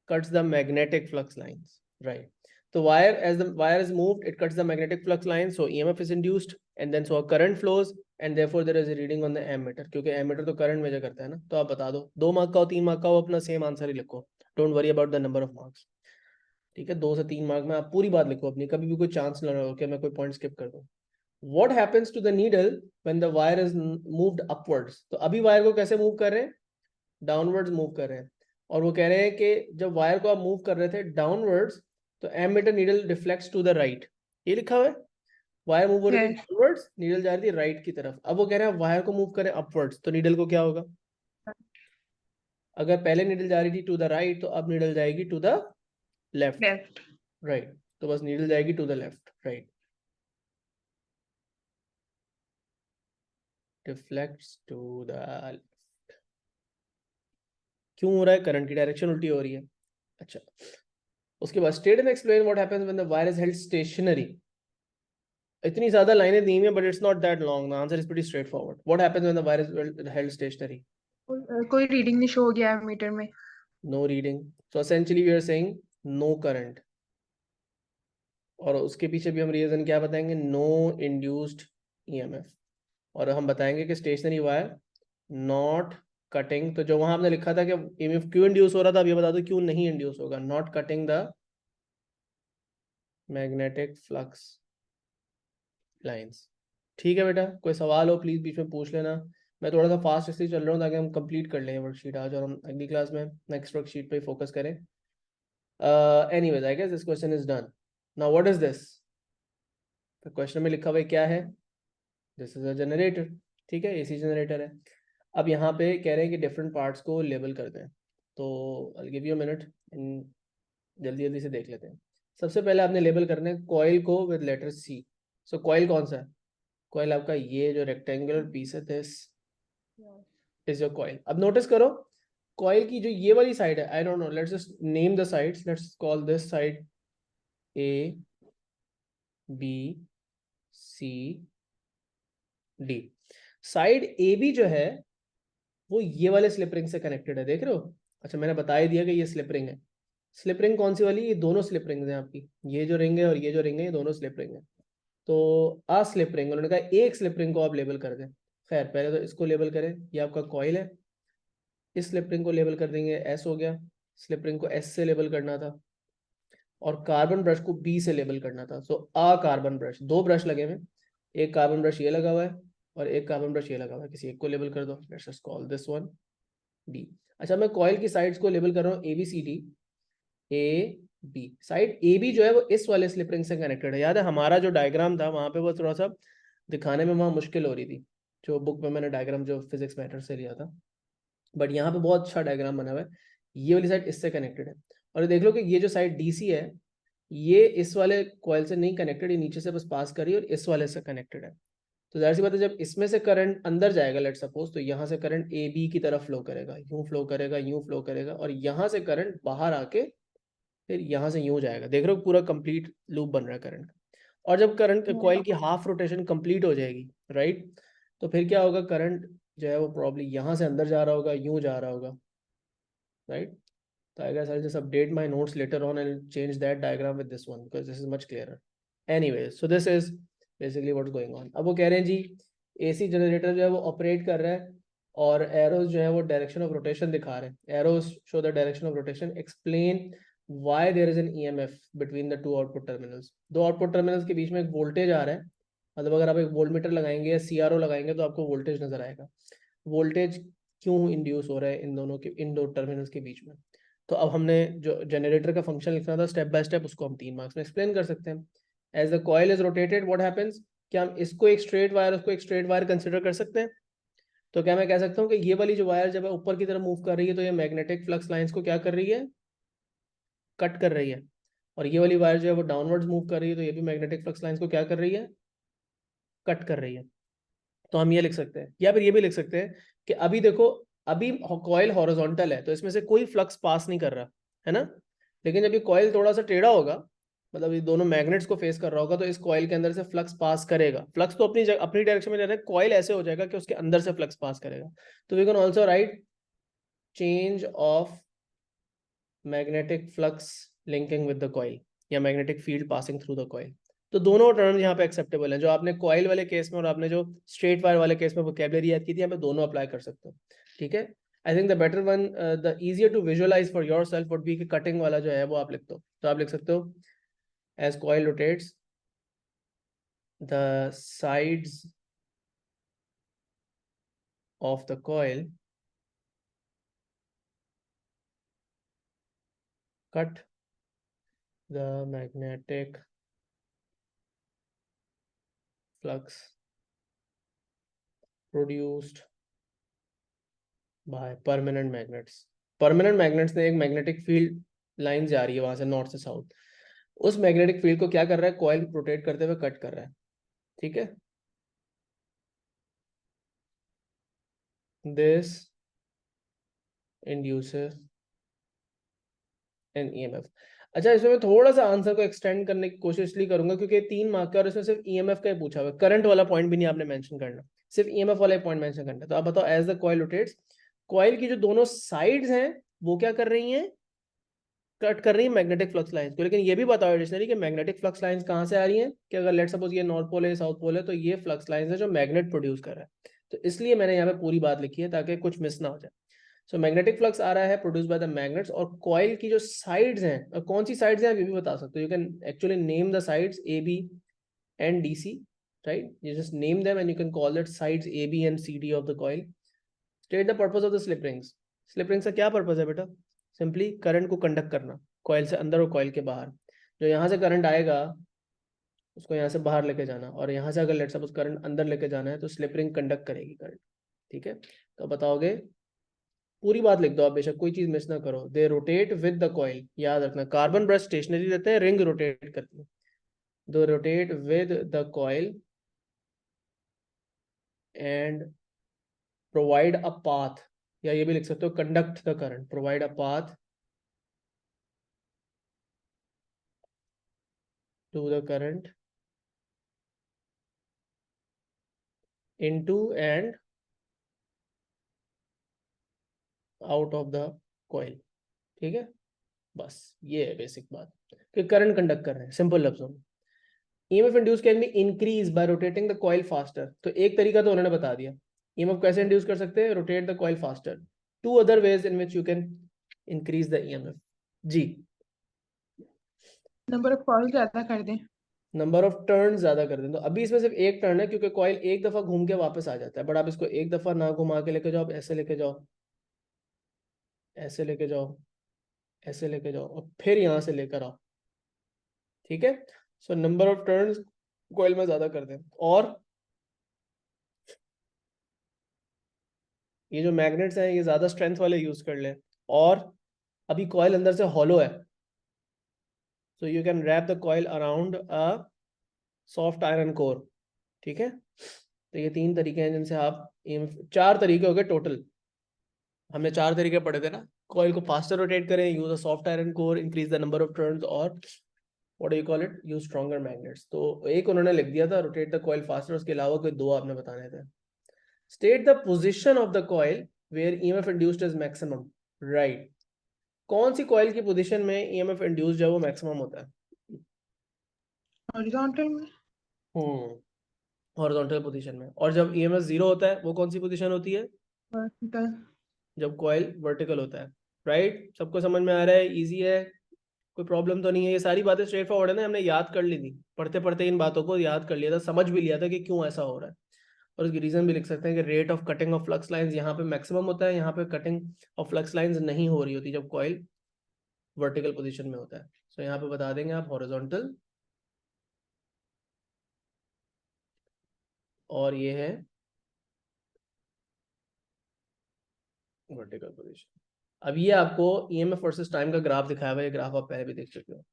cuts the magnetic flux lines, right? So wire, as the wire is moved, it cuts the magnetic flux lines, so EMF is induced, and then so a current flows, and therefore there is a reading on the ammeter, क्योंकि ammeter तो current major करता है ना। तो आप बता दो 2 mark का हो 3 मार्क का हो, अपना सेम आंसर ही लिखो, don't worry about the number of marks. ठीक है, 2 से 3 मार्क में आप पूरी बात लिखो अपनी, कभी भी कोई चांस ना हो कि मैं कोई पॉइंट स्किप कर दूं। What happens to the needle when the wire is moved upwards? तो अभी वायर को कैसे मूव कर रहे हैं? डाउनवर्ड्स मूव कर रहे हैं, और वो कह रहे हैं कि जब वायर को आप मूव कर रहे थे डाउनवर्ड्स तो ammeter needle deflects to the right, ये लिखा हुआ है। वायर मूव हो रही थी डाउनवर्ड्स, नीडल जा रही थी राइट की तरफ। अब वो कह रहे हैं वायर को मूव करें अपवर्ड्स, तो नीडल को क्या होगा? अगर पहले नीडल जा रही थी टू द राइट तो अब नीडल जाएगी टू द लेफ्ट, राइट। तो बस नीडल जाएगी to the left, right. Deflects to the left. क्यों हो रहा है? करंट की डायरेक्शन उल्टी हो रही है। अच्छा, उसके बाद state and explain what happens when the wire is held stationary. इतनी ज्यादा लाइनें दी हुई हैं, but it's not that long. The answer is pretty straight forward. What happens when the wire is held stationary? कोई रीडिंग नहीं show हो गया है मीटर में। No reading. So essentially we are saying no current. और उसके पीछे भी हम रीजन क्या बताएंगे? No induced EMF. और हम बताएंगे कि स्टेशनरी वायर नॉट कटिंग। तो जो वहां आपने लिखा था कि ईएमएफ क्यों इंड्यूस हो रहा था, अब ये बता दो क्यों नहीं इंड्यूस होगा। Not cutting the magnetic flux lines. ठीक है बेटा, कोई सवाल हो प्लीज बीच में पूछ लेना। मैं थोड़ा सा फास्ट इसलिए चल रहा हूँ ताकि हम कंप्लीट कर लें वर्कशीट आज, और हम अगली क्लास में नेक्स्ट वर्कशीट पे फोकस करें। Anyways I guess this question is done. Now what is this? तो क्वेश्चन में लिखा हुआ क्या है? This is a generator. ठीक है, एसी जनरेटर है। अब यहाँ पे कह रहे हैं कि डिफरेंट पार्ट्स को लेबल कर दें। तो I give you a minute, जल्दी जल्दी से देख लेते हैं। सबसे पहले आपने लेबल करना है कॉइल को with letter C. So coil कौन सा है? कॉइल आपका ये जो रेक्टेंगुलर पीस है, दिस इज योर कॉइल। अब नोटिस करो, कॉइल की जो ये वाली साइड है, I don't know, let's just name the sides. Let's call this side A, B, C, D. Side A B जो है वो ये वाले स्लिप रिंग से कनेक्टेड है, देख रहे हो? अच्छा, मैंने बता ही दिया कि ये स्लिप रिंग है। स्लिप रिंग कौन सी वाली? ये दोनों स्लिप रिंग्स हैं आपकी, ये जो रिंग है और ये जो रिंग है, ये दोनों स्लिप रिंग है। तो आ स्लिप रिंग, उन्होंने कहा एक स्लिप रिंग को आप लेबल कर दें। खैर, पहले तो इसको लेबल करें, ये आपका कॉइल है। इस स्लिप रिंग को लेबल कर देंगे, एस हो गया। स्लिप रिंग को एस से लेबल करना था, और कार्बन ब्रश को बी से लेबल करना था। सो आ कार्बन ब्रश, दो ब्रश लगे हुए, एक कार्बन ब्रश ये लगा हुआ है और एक कार्बन ब्रश ये लगा हुआ है। किसी एक को लेबल कर दो, let's just call this one B. अच्छा, मैं कॉइल की साइड्स को लेबल कर रहा हूँ A B C D. A B, side A B जो है वो इस वाले स्लिप रिंग से कनेक्टेड है। याद है हमारा जो डायग्राम था वहां पे वो थोड़ा सा दिखाने में वहां मुश्किल हो रही थी, जो बुक में मैंने डायग्राम जो फिजिक्स मैटर से लिया था, बट यहाँ पे बहुत अच्छा डायग्राम बना हुआ है। ये वाली साइड इससे कनेक्टेड है, और देख लो कि ये जो साइड डीसी है ये इस वाले कॉइल से नहीं कनेक्टेड, ये नीचे से बस पास करी और इस वाले से कनेक्टेड है। तो जाहिर सी बात है, जब इसमें से करंट अंदर जाएगा लेट सपोज, तो यहाँ से करंट ए बी की तरफ फ्लो करेगा, यूं फ्लो करेगा, यूं फ्लो करेगा, और यहाँ से करंट बाहर आके फिर यहाँ से यूं जाएगा। देख रहे हो पूरा कंप्लीट लूप बन रहा है करंट का। और जब करंट कॉइल की हाफ रोटेशन कंप्लीट हो जाएगी, राइट, तो फिर क्या होगा? करंट जो है वो प्रॉब्ली यहाँ से अंदर जा रहा होगा, यूं जा रहा होगा, right. So I guess I'll just update my notes later on and change that diagram with this one because this is much clearer. Anyway, so this is basically what's going on. अब वो कह रहे हैं जी AC generator जो है वो operate कर रहा है, और एरोज जो है वो डायरेक्शन ऑफ रोटेशन दिखा रहे हैं। Arrows show the direction of rotation. Explain why there is an EMF between the two output terminals. दो आउटपुट टर्मिनल्स के बीच में एक वोल्टेज आ रहा है। मतलब अगर आप एक वोल्टमीटर लगाएंगे या CRO लगाएंगे तो आपको वोल्टेज नजर आएगा। वोल्टेज क्यों इंड्यूस हो रहा है इन दो टर्मिनल्स के बीच में? तो अब हमने जो जनरेटर का फंक्शन लिखना था स्टेप बाय स्टेप, उसको हम 3 मार्क्स में एक्सप्लेन कर सकते हैं। As the coil is rotated what happens, क्या हम इसको एक स्ट्रेट वायर, उसको एक स्ट्रेट वायर कंसिडर कर सकते हैं? तो क्या मैं कह सकता हूँ कि ये वाली जो वायर जब है ऊपर की तरफ मूव कर रही है तो ये मैग्नेटिक फ्लक्स लाइंस को क्या कर रही है? कट कर रही है। और ये वाली वायर जो है वो डाउनवर्ड्स मूव कर रही है तो ये भी मैग्नेटिक फ्लक्स लाइंस को क्या कर रही है? कट कर रही है। तो हम ये लिख सकते हैं, या फिर ये भी लिख सकते हैं कि अभी देखो, अभी कॉइल हॉरिजॉन्टल है तो इसमें से कोई फ्लक्स पास नहीं कर रहा है ना, लेकिन जब ये कॉइल थोड़ा सा टेढ़ा होगा, मतलब ये दोनों मैग्नेट्स को फेस कर रहा होगा, तो इस कॉइल के अंदर से फ्लक्स पास करेगा। फ्लक्स तो अपनी डायरेक्शन में जा रहा है, कॉइल ऐसे हो जाएगा कि उसके अंदर से फ्लक्स पास करेगा। तो we can also write change of magnetic flux linking with the coil, या magnetic field passing through the coil. तो दोनों टर्म यहाँ पे एक्सेप्टेबल है। जो आपने कॉइल वाले केस में और आपने जो स्ट्रेट वायर वाले केस में वोकैबुलरी याद की थी, यहाँ पे दोनों अप्लाई कर सकते हो। ठीक है, I think the better one, the easier to visualise for yourself would be कि कटिंग वाला जो है वो आप लिख दो। तो आप लिख सकते हो as coil rotates the sides of the coil cut the magnetic flux produced by permanent magnets. Permanent magnets ने एक मैग्नेटिक फील्ड लाइन जा रही है वहां से नॉर्थ से साउथ, उस मैग्नेटिक फील्ड को क्या कर रहा है? कॉइल रोटेट करते हुए कट कर रहा है। ठीक है, this induces an EMF। अच्छा, इसमें मैं थोड़ा सा आंसर को एक्सटेंड करने की कोशिश इसलिए करूंगा क्योंकि 3 मार्क का और इसमें सिर्फ ईएमएफ का ही पूछा हुआ है, करंट वाला पॉइंट भी नहीं आपने मेंशन करना, सिर्फ ईएमएफ वाला पॉइंट मेंशन करना है। तो आप बताओ, as the coil rotates, coil की जो दोनों साइड्स हैं वो क्या कर रही हैं, कट कर रही है मैग्नेटिक फ्लक्स लाइंस को। लेकिन ये भी बताओ एडिशनली कि मैग्नेटिक फ्लक्स लाइंस कहाँ से आ रही हैं, कि अगर लेट सपोज ये नॉर्थ पोल है साउथ पोल है तो ये फ्लक्स लाइंस है जो मैग्नेट प्रोड्यूस कर रहा है। तो इसलिए मैंने यहाँ पे पूरी बात लिखी है ताकि कुछ मिस ना हो जाए। सो मैग्नेटिक फ्लक्स आ रहा है प्रोड्यूस बाय द मैग्नेट्स, और कॉइल की जो साइड्स हैं, और कौन सी साइड्स हैं आप ये भी बता सकते हो। You can actually name the sides A B and D C, right, you just name them and you can call that sides A B and C D of the coil. State the purpose of the slip rings. Slip rings का क्या purpose है बेटा, simply current को conduct करना, coil से अंदर और coil के बाहर। जो यहाँ से करंट आएगा उसको यहाँ से बाहर लेके जाना, और यहाँ से अगर लेट सपोज करंट अंदर लेके जाना है तो स्लिप रिंग कंडक्ट करेगी करंट। ठीक है, तो बताओगे, पूरी बात लिख दो आप, बेशक कोई चीज मिस ना करो। दे रोटेट विद द कॉइल, याद रखना, कार्बन ब्रश स्टेशनरी रहते हैं, रिंग रोटेट करती है। To rotate with the coil and provide a path, या ये भी लिख सकते हो conduct the current, provide a path to the current into and out of the coil. ठीक है, बस ये है बेसिक बात कि करंट कंडक्ट कर रहे हैं, सिंपल लफ्जों में। EMF induce can be increase by rotating the coil faster, तो एक तरीका तो उन्होंने बता दिया। ईएमएफ कैसे इंड्यूस कर सकते हैं, rotate the coil faster. Two other ways in which you can increase the EMF. जी, नंबर ऑफ कॉल ज्यादा कर दें। नंबर ऑफ टर्न ज्यादा कर दें। तो अभी इसमें सिर्फ एक टर्न है क्योंकि कॉइल एक दफा घूम के वापस आ जाता है, बट आप इसको एक दफा ना घुमा के लेके जाओ, आप ऐसे लेके जाओ, ऐसे लेके जाओ, ऐसे लेके जाओ, और फिर यहां से लेकर आओ। ठीक है, so number of turns coil में ज्यादा कर दें। और ये जो मैग्नेट्स हैं ये ज्यादा स्ट्रेंथ वाले यूज कर लें। और अभी कॉइल अंदर से हॉलो है, सो you can wrap the coil around a soft iron core. ठीक है, तो ये 3 तरीके हैं जिनसे आप, 4 तरीके हो गए टोटल, हमने 4 तरीके पढ़े थे ना। कॉइल को फास्टर रोटेट करें, use a soft iron core, increase the number of turns, और what do you call it, use stronger magnets. तो एक उन्होंने लिख दिया था रोटेट द कॉइल फास्टर, उसके अलावा कोई 2 आपने बताने थे। State the position of the coil where EMF induced is maximum, right. कौन सी कॉइल की पोजीशन में ईएमएफ इंड्यूस जो है वो मैक्सिमम होता है, हॉरिजॉन्टल में। हॉरिजॉन्टल पोजीशन में। और जब ईएमएफ 0 होता है वो कौन सी पोजीशन होती है, वर्टिकल। जब कॉइल वर्टिकल होता है। राइट, सबको समझ में आ रहा है, इजी है, कोई प्रॉब्लम तो नहीं है। ये सारी बातें स्ट्रेट फॉरवर्ड है ना, हमने याद कर ली थी, पढ़ते पढ़ते इन बातों को याद कर लिया था, समझ भी लिया था कि क्यों ऐसा हो रहा है। और उसकी रीजन भी लिख सकते हैं कि rate of cutting of flux lines यहाँ पे मैक्सिमम होता है, यहाँ पे कटिंग ऑफ फ्लक्स लाइंस नहीं हो रही होती जब कॉइल वर्टिकल पोजीशन में होता है। सो यहाँ पे बता देंगे आप हॉरिजॉन्टल, और ये है वर्टिकल पोजीशन। अब ये आपको ईएमएफ वर्सेस टाइम का ग्राफ दिखाया हुआ है, ये ग्राफ आप पहले भी देख चुके हो।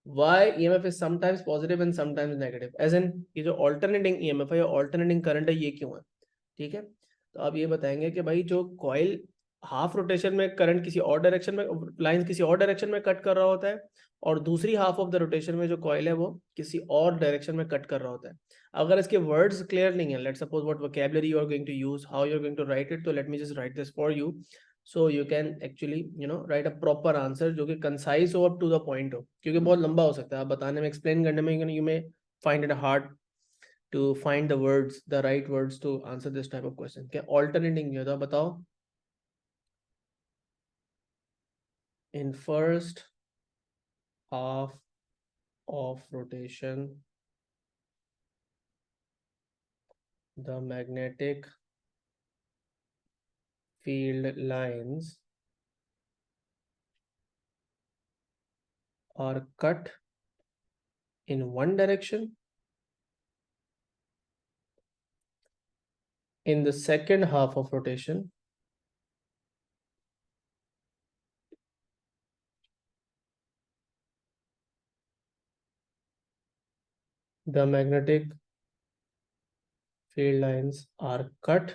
Why EMF is sometimes positive and sometimes negative, as in ये जो alternating EMF है या alternating current है ये क्यों है। ठीक है, तो आप ये बताएंगे कि भाई जो कॉइल हाफ रोटेशन में करंट किसी और डायरेक्शन में, लाइन किसी और डायरेक्शन में कट कर रहा होता है, और दूसरी हाफ ऑफ द रोटेशन में जो कॉइल है वो किसी और डायरेक्शन में कट कर रहा होता है। अगर इसके वर्ड्स क्लियर नहीं है, let suppose what vocabulary you are going to use, how you are going to write it, तो let me just write this for you, so you can actually write a proper answer जो कि concise हो, up to the point हो, क्योंकि बहुत लंबा हो सकता है आप बताने में, एक्सप्लेन करने में you may find it hard to find the words, the right words to answer this type of question। क्या alternating है तो बताओ। In first half of rotation the magnetic field lines are cut in one direction, in the second half of rotation the magnetic field lines are cut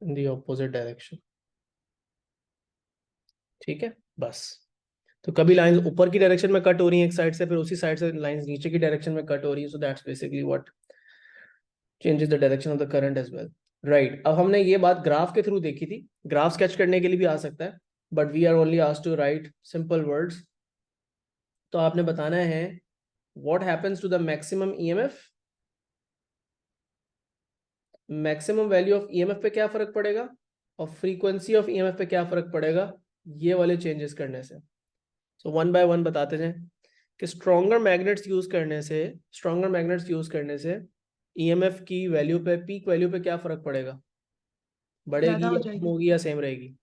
in the opposite direction. ठीक है, बस। तो कभी lines ऊपर की direction में cut हो रही हैं एक साइड से, फिर उसी साइड से लाइंस नीचे की डायरेक्शन में कट हो रही है, so that's basically what changes the direction of the current as well. Right, अब हमने ये बात ग्राफ के थ्रू देखी थी, ग्राफ स्केच करने के लिए भी आ सकता है, but we are only asked to write simple words. तो आपने बताना है what happens to the maximum EMF, maximum value of EMF पे क्या फर्क पड़ेगा और फ्रीक्वेंसी ऑफ ईएमएफ पे क्या फर्क पड़ेगा ये वाले चेंजेस करने से। सो वन बाय वन बताते जाएं कि स्ट्रॉन्गर मैग्नेट्स यूज करने से, स्ट्रॉन्गर मैग्नेट्स यूज करने से ईएमएफ की वैल्यू पे, पीक वैल्यू पे क्या फर्क पड़ेगा, बढ़ेगी ज्यादा हो या कम जाएगी। होगी या सेम रहेगी?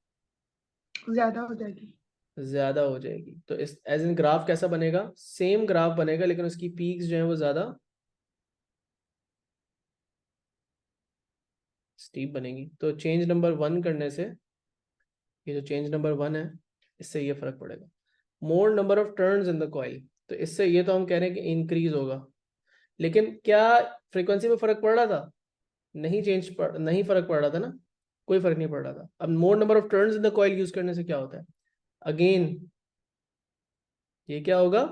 ज्यादा हो जाएगी। ज्यादा हो जाएगी। तो इस एज इन ग्राफ कैसा बनेगा, सेम ग्राफ बनेगा लेकिन उसकी पीक्स जो है वो ज्यादा स्टीप बनेगी। तो चेंज नंबर 1 करने से, ये जो चेंज नंबर 1 है, इससे ये फर्क पड़ेगा। मोर number of turns in the coil, तो इससे ये तो हम कह रहे हैं कि इंक्रीज होगा, लेकिन क्या फ्रीक्वेंसी में फर्क पड़ रहा था? नहीं फर्क पड़ रहा था ना, कोई फर्क नहीं पड़ रहा था। अब मोर number of turns in the coil use करने से क्या होता है, अगेन ये क्या होगा,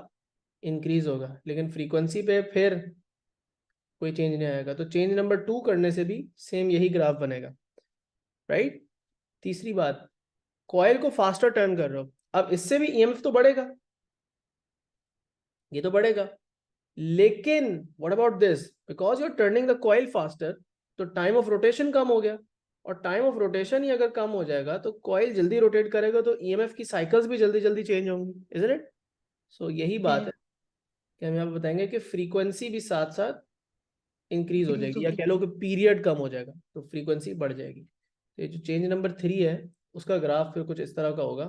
इंक्रीज होगा, लेकिन फ्रीक्वेंसी पे फिर कोई चेंज नहीं आएगा। तो चेंज नंबर 2 करने से भी सेम यही ग्राफ बनेगा। राइट। तीसरी बात, कॉइल को फास्टर टर्न कर रहे हो, अब इससे भी ईएमएफ तो बढ़ेगा, ये तो बढ़ेगा, लेकिन what about this, because you are turning the coil faster, तो टाइम ऑफ रोटेशन कम हो गया, और टाइम ऑफ रोटेशन ही अगर कम हो जाएगा तो कॉइल जल्दी रोटेट करेगा, तो ईएमएफ की साइकिल्स भी जल्दी जल्दी चेंज होंगी, इजंट इट? सो यही बात है कि हम यहाँ पे बताएंगे कि फ्रीक्वेंसी भी साथ साथ इंक्रीज हो इंक्रीज जाएगी, या होगी। कह लो कि पीरियड कम हो जाएगा तो फ्रीक्वेंसी बढ़ जाएगी। तो ये जो चेंज नंबर 3 है उसका ग्राफ फिर कुछ इस तरह का होगा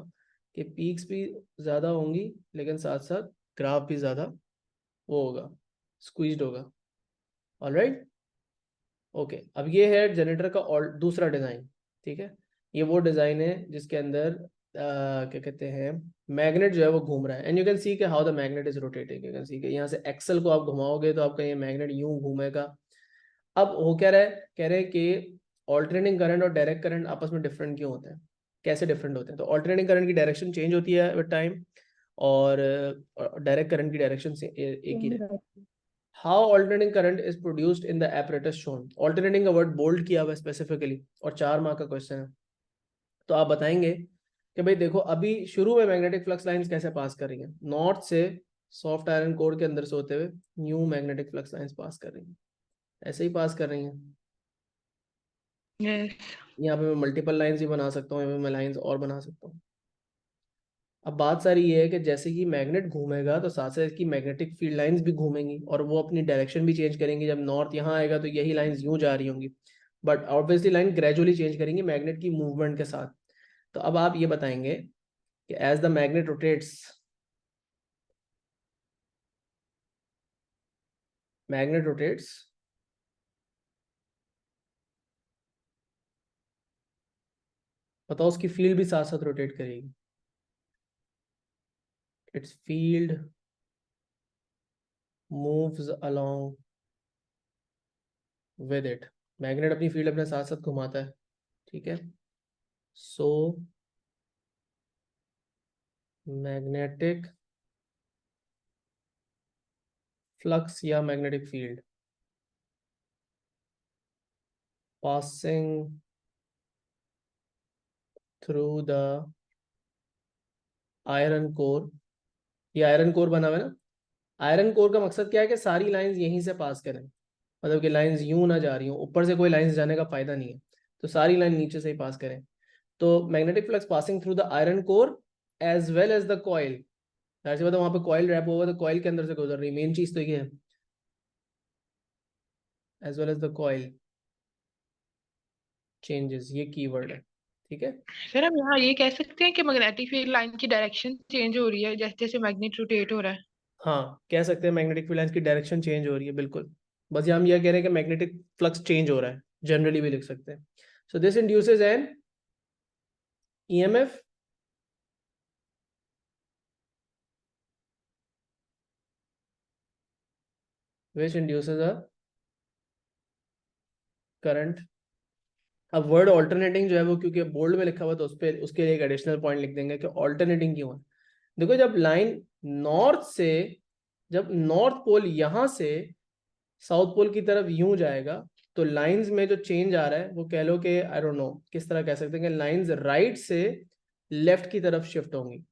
कि पीक्स भी ज्यादा होंगी लेकिन साथ साथ ग्राफ भी ज्यादा वो होगा, स्क्वीज्ड होगा। Alright, okay. अब ये है जनरेटर का और दूसरा डिजाइन। ठीक है, ये वो डिजाइन है जिसके अंदर क्या कहते हैं, मैग्नेट जो है वो घूम रहा है, एंड यू कैन सी कि how the magnet is rotating. You can see कि यहाँ से एक्सल को आप घुमाओगे तो आपका ये मैग्नेट यूं घूमेगा। अब हो क्या रहा है, कह रहे हैं कि ऑल्टरनेटिंग करंट और डायरेक्ट करंट आपस में डिफरेंट क्यों होते हैं, कैसे डिफरेंट होते हैं? तो ऑल्टरनेटिंग करंट की डायरेक्शन चेंज होती है विद टाइम, और डायरेक्ट करंट की डायरेक्शन से एक ही रहती है। How alternating current is produced in the apparatus shown, alternating का वर्ड बोल्ड किया हुआ है स्पेसिफिकली, और 4 मार्क का क्वेश्चन है। तो आप बताएंगे कि भाई देखो अभी शुरू में मैग्नेटिक फ्लक्स लाइंस कैसे पास कर रही हैं, नॉर्थ से सॉफ्ट आयरन कोर के अंदर से होते हुए new magnetic flux lines pass कर रही हैं, ऐसे ही पास कर रही हैं। यस। यहाँ पे मैं मल्टीपल लाइंस भी बना सकता हूँ, यहाँ पे मैं लाइंस और बना सकता हूँ। अब बात सारी ये है कि जैसे ही मैग्नेट घूमेगा तो साथ साथ इसकी मैग्नेटिक फील्ड लाइंस भी घूमेंगी, और वो अपनी डायरेक्शन भी चेंज करेंगी। जब नॉर्थ यहाँ आएगा तो यही लाइंस यूं जा रही होंगी, but obviously line gradually change करेंगी मैग्नेट की मूवमेंट के साथ। तो अब आप ये बताएंगे कि as the magnet rotates, magnet rotates, बताओ उसकी फील्ड भी साथ साथ रोटेट करेगी, it's field moves along with it, magnet अपनी फील्ड अपने साथ साथ घुमाता है। ठीक है, सो मैग्नेटिक फ्लक्स या magnetic field passing through the iron core, ये आयरन कोर बना हुआ है ना, आयरन कोर का मकसद क्या है कि सारी लाइंस यहीं से पास करें, मतलब कि लाइंस यूं ना जा रही हो, ऊपर से कोई लाइंस जाने का फायदा नहीं है, तो सारी लाइन नीचे से ही पास करें। तो magnetic flux passing through the iron core as well as the coil, ऐसे मतलब वहां पे कॉइल रैप हुआ है तो कॉइल के अंदर से गुजर रही, मेन चीज तो ये है, as well as the coil changes, ये कीवर्ड है। ठीक है, सर हम यहाँ ये कह सकते हैं कि मैग्नेटिक फील्ड लाइन की डायरेक्शन चेंज हो रही है जैसे जैसे मैग्नेट रोटेट हो रहा है। हाँ कह सकते हैं मैग्नेटिक फील्ड लाइंस की डायरेक्शन चेंज हो रही है, बिल्कुल। बस ये हम ये कह रहे हैं कि मैग्नेटिक फ्लक्स चेंज हो रहा है, जनरली भी लिख सकते हैं। So this induces an EMF which induces a current। अब वर्ड ऑल्टरनेटिंग जो है वो क्योंकि बोल्ड में लिखा हुआ है तो उस पर उसके लिए एक एडिशनल पॉइंट लिख देंगे कि ऑल्टरनेटिंग क्यों है। देखो जब लाइन नॉर्थ से, जब नॉर्थ पोल यहां से साउथ पोल की तरफ यूं जाएगा तो लाइंस में जो चेंज आ रहा है वो कह लो कि आई डोंट नो किस तरह कह सकते हैं कि लाइंस राइट से लेफ्ट की तरफ शिफ्ट होंगी।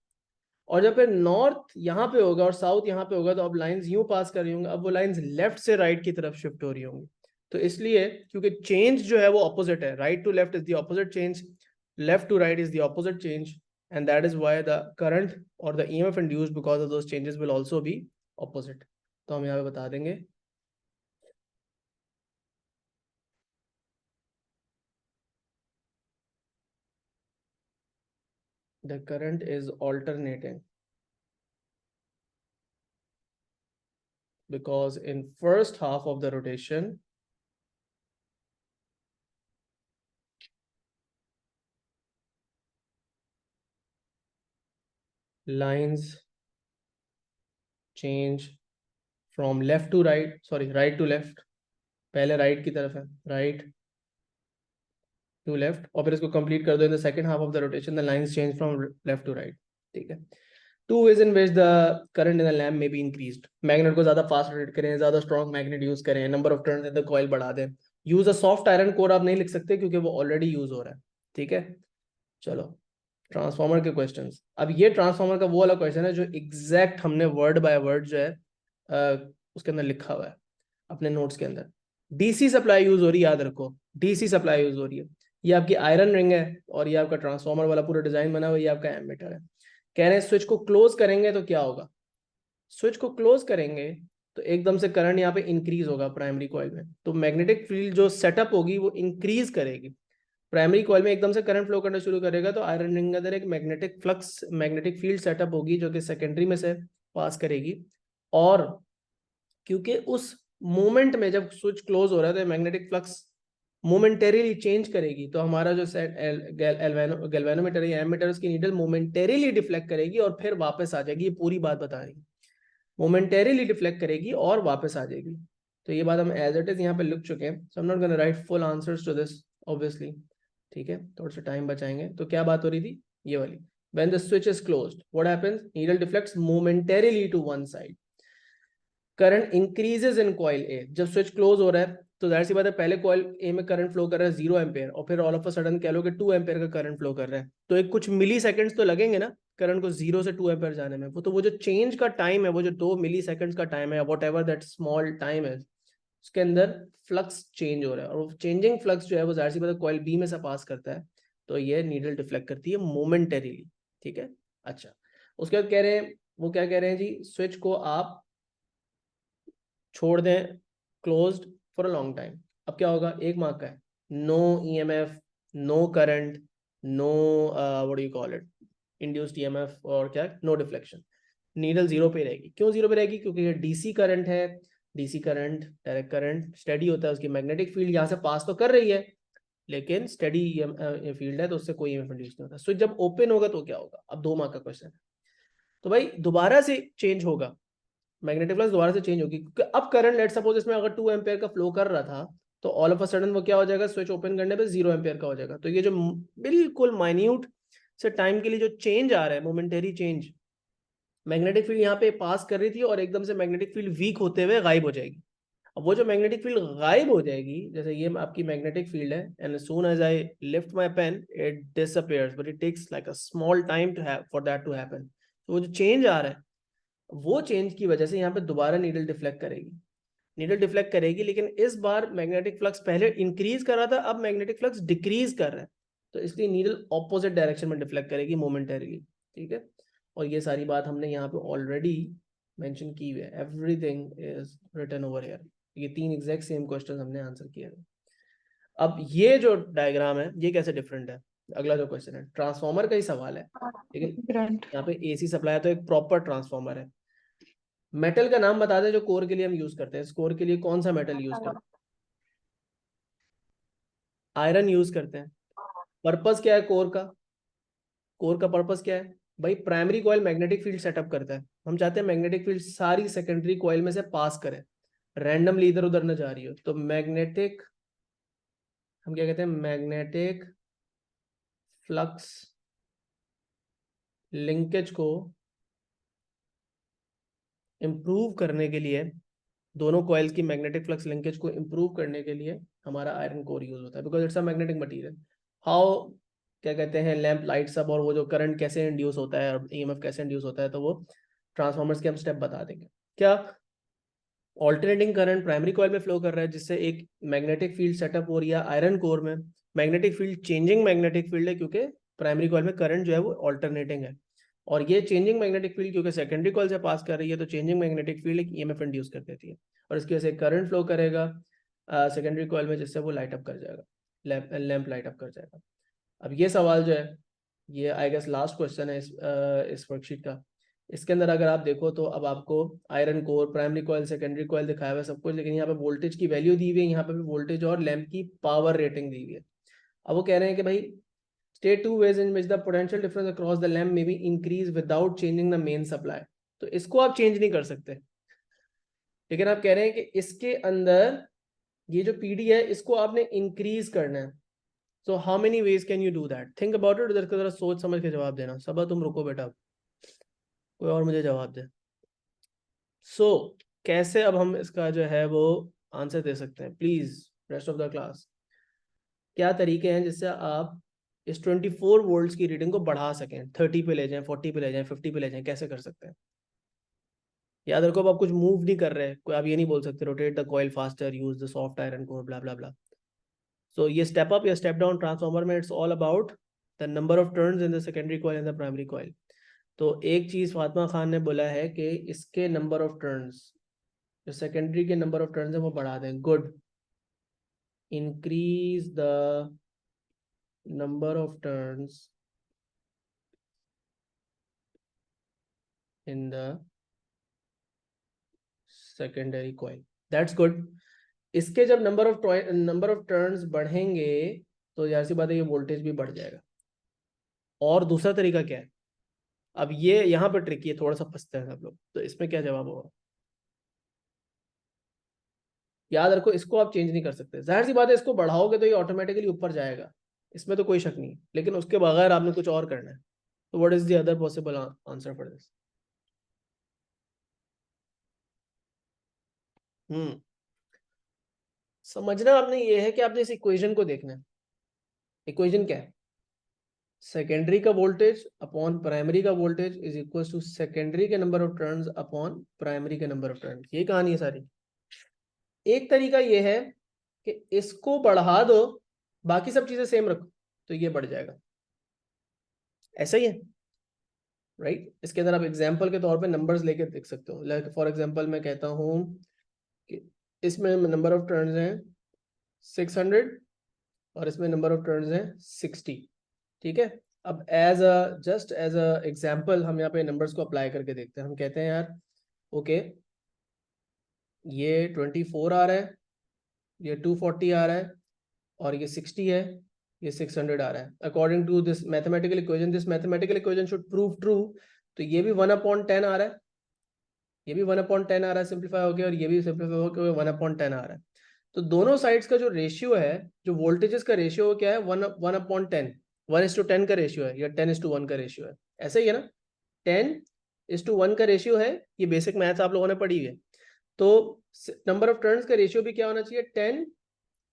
और जब फिर नॉर्थ यहाँ पे होगा और साउथ यहाँ पे होगा तो अब लाइंस यूं पास कर रही होंगी, अब वो लाइंस लेफ्ट से राइट की तरफ शिफ्ट हो रही होंगी। तो इसलिए क्योंकि चेंज जो है वो ऑपोजिट है, right to left is the opposite change, left to right is the opposite change, and that is why the current or the EMF induced because of those changes will also be opposite. तो हम यहाँ पे बता देंगे the current is alternating because in first half of the rotation lines change from left to right, sorry right to left, पहले right की तरफ है, right to left, और फिर इसको कंप्लीट कर दो in the second half of the rotation the lines change from left to right, ठीक है। Two ways in which the current in the lamp may be increased. Magnet को ज्यादा fast rotate करें, ज्यादा स्ट्रॉन्ग मैग्नेट यूज करें, number of turns in the coil बढ़ा दें। Use a soft iron core आप नहीं लिख सकते क्योंकि वो ऑलरेडी यूज हो रहा है, ठीक है। चलो ट्रांसफार्मर के क्वेश्चंस। अब ये ट्रांसफार्मर का वो वाला क्वेश्चन है जो एग्जैक्ट हमने वर्ड बाय वर्ड जो है उसके अंदर लिखा हुआ है अपने नोट्स के अंदर। डीसी सप्लाई यूज हो रही है, याद रखो डीसी सप्लाई यूज हो रही है। ये आपकी आयरन रिंग है और ये आपका ट्रांसफार्मर वाला पूरा डिजाइन बना हुआ है, ये आपका एमीटर है। कह रहे हैं स्विच को क्लोज करेंगे तो क्या होगा, स्विच को क्लोज करेंगे तो एकदम से करंट यहाँ पे इंक्रीज होगा प्राइमरी कॉइल में, तो मैग्नेटिक फील्ड जो सेटअप होगी वो इंक्रीज करेगी। प्राइमरी कॉइल में एकदम से करंट फ्लो करना शुरू करेगा तो आयरन रिंग के अंदर एक magnetic flux, magnetic field setup होगी जो कि सेकेंडरी में से पास करेगी। और क्योंकि उस मोमेंट में जब स्विच क्लोज हो रहा है तो मैग्नेटिक फ्लक्स मोमेंटेरीली चेंज करेगी, तो हमारा जो गैल्वेनोमीटर या एमीटर उसकी नीडल मोमेंटेरीली डिफ्लेक्ट करेगी और फिर वापस आ जाएगी। ये पूरी बात बता रही है, मोमेंटेरीली डिफ्लेक्ट करेगी और वापस आ जाएगी। तो ये बात हम एज इट इज यहाँ पे लिख चुके हैं, so I am not gonna write full answers to this obviously, ठीक है, थोड़ा सा टाइम बचाएंगे। तो क्या बात हो रही थी ये वाली, when the switch is closed what happens, needle deflects momentarily to one side, current increases in coil A. जब स्विच क्लोज हो रहा है तो जाहिर सी बात है पहले कॉइल ए में करंट फ्लो कर रहा है 0 एम्पेयर और फिर ऑल ऑफ अ सडन कह लो कि 2 एम्पेयर का करंट फ्लो कर रहा है, तो एक कुछ मिली सेकंड्स तो लगेंगे ना करंट को 0 से 2 एम्पेयर जाने में। वो तो वो जो चेंज का टाइम है, वो जो 2 मिली सेकंड्स का टाइम है, what ever that small time है, उसके अंदर फ्लक्स चेंज हो रहा है और चेंजिंग फ्लक्स जो है वो जाहिर सी बात है कॉइल बी में से पास करता है, तो ये नीडल डिफ्लेक्ट करती है मोमेंटरीली, ठीक है। अच्छा उसके बाद कह रहे हैं, वो क्या कह रहे हैं जी, स्विच को आप छोड़ दें closed for a long time. अब क्या होगा, एक मार्क का है, no EMF, no current, no what do you call it, induced EMF और क्या, नो डिफ्लेक्शन। नीडल 0 पे रहेगी। क्यों 0 पे रहेगी, क्योंकि ये डीसी करंट है, DC current direct current study होता है, उसकी मैग्नेटिक फील्ड यहाँ से पास तो कर रही है लेकिन स्टडी फील्ड है तो उससे कोई ईएमएफ इंड्यूस नहीं होता। स्विच जब ओपन होगा तो क्या होगा, अब 2 मार्क का क्वेश्चन है। तो भाई दोबारा से चेंज होगा, मैग्नेटिक फ्लक्स दोबारा से चेंज होगी क्योंकि अब करंट लेट सपोज इसमें अगर 2 एम्पेयर का फ्लो कर रहा था तो ऑल ऑफ अ सडन वो क्या हो जाएगा, स्विच ओपन करने पे 0 एम्पेयर का हो जाएगा। तो ये जो बिल्कुल माइन्यूट से टाइम के लिए जो चेंज आ रहा है, मोमेंटरी चेंज, मैग्नेटिक फील्ड यहाँ पे पास कर रही थी और एकदम से मैग्नेटिक फील्ड वीक होते हुए गायब हो जाएगी। अब वो जो मैग्नेटिक फील्ड गायब हो जाएगी, जैसे ये आपकी मैग्नेटिक फील्ड है and soon as I lift my pen it disappears but it takes like a small time to have for that to happen. तो वो जो चेंज आ रहा है वो चेंज की वजह से यहाँ पे दोबारा नीडल डिफ्लेक्ट करेगी, नीडल डिफ्लेक्ट करेगी, लेकिन इस बार मैग्नेटिक फ्लक्स पहले इंक्रीज कर रहा था, अब मैग्नेटिक फ्लक्स डिक्रीज कर रहा है, तो इसलिए नीडल ऑपोजिट डायरेक्शन में डिफ्लेक्ट करेगी मोमेंटरीली, ठीक है। और ये सारी बात हमने यहाँ पे ऑलरेडी मेंशन की हुई है, everything is written over here. ये 3 एग्जैक्ट सेम क्वेश्चन हमने आंसर किए थे। अब ये जो डायग्राम है ये कैसे डिफरेंट है, अगला जो क्वेश्चन है ट्रांसफार्मर का ही सवाल है, लेकिन यहाँ पे एसी सप्लाई है तो एक प्रॉपर ट्रांसफार्मर है। मेटल का नाम बता दें जो कोर के लिए हम यूज करते हैं, इस कोर के लिए कौन सा मेटल यूज करते हैं, आयरन यूज करते हैं। पर्पस क्या है कोर का, कोर का पर्पस क्या है भाई, primary coil magnetic field setup करता है, हम चाहते हैं मैग्नेटिक फील्ड सारी सेकेंडरी कॉइल में से पास करे, रैंडमली इधर उधर न जा रही हो, तो मैग्नेटिक हम क्या कहते हैं, मैग्नेटिक फ्लक्स लिंकेज को इम्प्रूव करने के लिए, दोनों कॉइल्स की मैग्नेटिक फ्लक्स लिंकेज को इम्प्रूव करने के लिए हमारा आयरन कोर यूज होता है, because it's a magnetic material. How, क्या कहते हैं, लैंप लाइट सब, और वो जो करंट कैसे इंड्यूस होता है और ईएमएफ कैसे इंड्यूस होता है, तो वो ट्रांसफॉर्मर्स के हम स्टेप बता देंगे। क्या ऑल्टरनेटिंग करंट प्राइमरी कॉइल में फ्लो कर रहा है, जिससे एक मैग्नेटिक फील्ड सेटअप हो रही है आयरन कोर में। Magnetic field changing magnetic field है, क्योंकि प्राइमरी कॉइल में करंट जो है वो ऑल्टरनेटिंग है, और ये चेंजिंग मैग्नेटिक फील्ड क्योंकि सेकेंडरी कॉइल से पास कर रही है, तो चेंजिंग मैग्नेटिक फील्ड एक ईएमएफ इंड्यूस कर देती है, और इसकी वजह से करंट फ्लो करेगा सेकेंडरी कॉइल में, जिससे वो लाइट अप कर जाएगा, लैंप लाइट अप कर जाएगा। अब ये सवाल जो है, ये आई गेस लास्ट क्वेश्चन है इस वर्कशीट का। इसके अंदर अगर आप देखो तो अब आपको iron core, primary coil, secondary coil दिखाया हुआ है सब कुछ, लेकिन यहाँ पे वोल्टेज की वैल्यू दी हुई है, यहाँ पे भी वोल्टेज और लैंप की पावर रेटिंग दी हुई है। अब वो कह रहे हैं कि भाई state 2 ways in which the potential difference across the lamp may be increased without changing the main supply। तो इसको आप चेंज नहीं कर सकते, लेकिन आप कह रहे हैं कि इसके अंदर ये जो पीडी है इसको आपने इंक्रीज करना है। So how many ways can you do that? Think about it, उधर जरा सोच समझ के जवाब देना। सबा तुम रुको बेटा, कोई और मुझे जवाब दे। सो कैसे अब हम इसका जो है वो आंसर दे सकते हैं, please rest of the class. क्या तरीके हैं जिससे आप इस 24 वोल्ट्स की रीडिंग को बढ़ा सकें, 30 पे ले जाएं, 40 पे ले जाएं, 50 पे ले जाएं, कैसे कर सकते हैं? याद रखो, अब आप कुछ मूव नहीं कर रहे, कोई आप ये नहीं बोल सकते rotate the coil faster, use the soft iron core, blah blah blah. So ये स्टेप अप या स्टेप डाउन ट्रांसफॉर्मर में it's all about the number of turns in the secondary coil and the primary coil. तो एक चीज फातिमा खान ने बोला है कि इसके नंबर ऑफ टर्न्स, जो सेकेंडरी के नंबर ऑफ टर्न्स है वो बढ़ा दें। Good, increase the number of turns in the secondary coil, that's good। इसके जब नंबर ऑफ टर्न्स बढ़ेंगे तो जाहिर सी बात है ये वोल्टेज भी बढ़ जाएगा। और दूसरा तरीका क्या है? अब ये यहाँ पर ट्रिकी है, थोड़ा सा फंसते हैं सब लोग, तो इसमें क्या जवाब होगा? याद रखो, इसको आप चेंज नहीं कर सकते, जाहिर सी बात है इसको बढ़ाओगे तो ये ऑटोमेटिकली ऊपर जाएगा, इसमें तो कोई शक नहीं, लेकिन उसके बगैर आपने कुछ और करना है। तो what is the other possible answer for this? समझना आपने ये है कि आपने इस इक्वेशन को देखना है। इक्वेशन क्या है? सेकेंडरी का वोल्टेज अपॉन प्राइमरी का voltage is equal to secondary के number of turns upon primary के नंबर ऑफ टर्न्स। ये कहानी है सारी। एक तरीका ये है कि इसको बढ़ा दो, बाकी सब चीजें सेम रखो, तो ये बढ़ जाएगा। ऐसा ही है, राइट? इसके अंदर आप एग्जांपल के तौर पे नंबर्स लेके देख सकते हो। लाइक फॉर एग्जांपल मैं कहता हूँ कि इसमें नंबर ऑफ टर्न्स हैं 600 और इसमें नंबर ऑफ टर्न्स हैं 60, ठीक है? अब जस्ट एज अ एग्जाम्पल हम यहाँ पे नंबर्स को अप्लाई करके देखते हैं। हम कहते हैं यार ओके, ये 24 आ रहा है, ये 240 आ रहा है, और ये 60 है, ये 600 आ रहा है। According to this mathematical equation, this mathematical equation should prove true. तो ये भी 1/10 आ रहा है, ये भी 1/10 आ रहा है सिंप्लीफाई हो गया, और ये भी सिंप्लीफाई होकर 1/10 आ रहा है। तो दोनों साइड्स का जो रेशियो है, जो वोल्टेजेस का रेशियो क्या है, 1/10, 1:10 का रेशियो है, या 10:1 का रेशियो है। ऐसा ही है ना, 10:1 का रेशियो है। ये बेसिक मैथ्स आप लोगों ने पढ़ी है। तो नंबर ऑफ टर्न्स का रेशियो भी क्या होना चाहिए,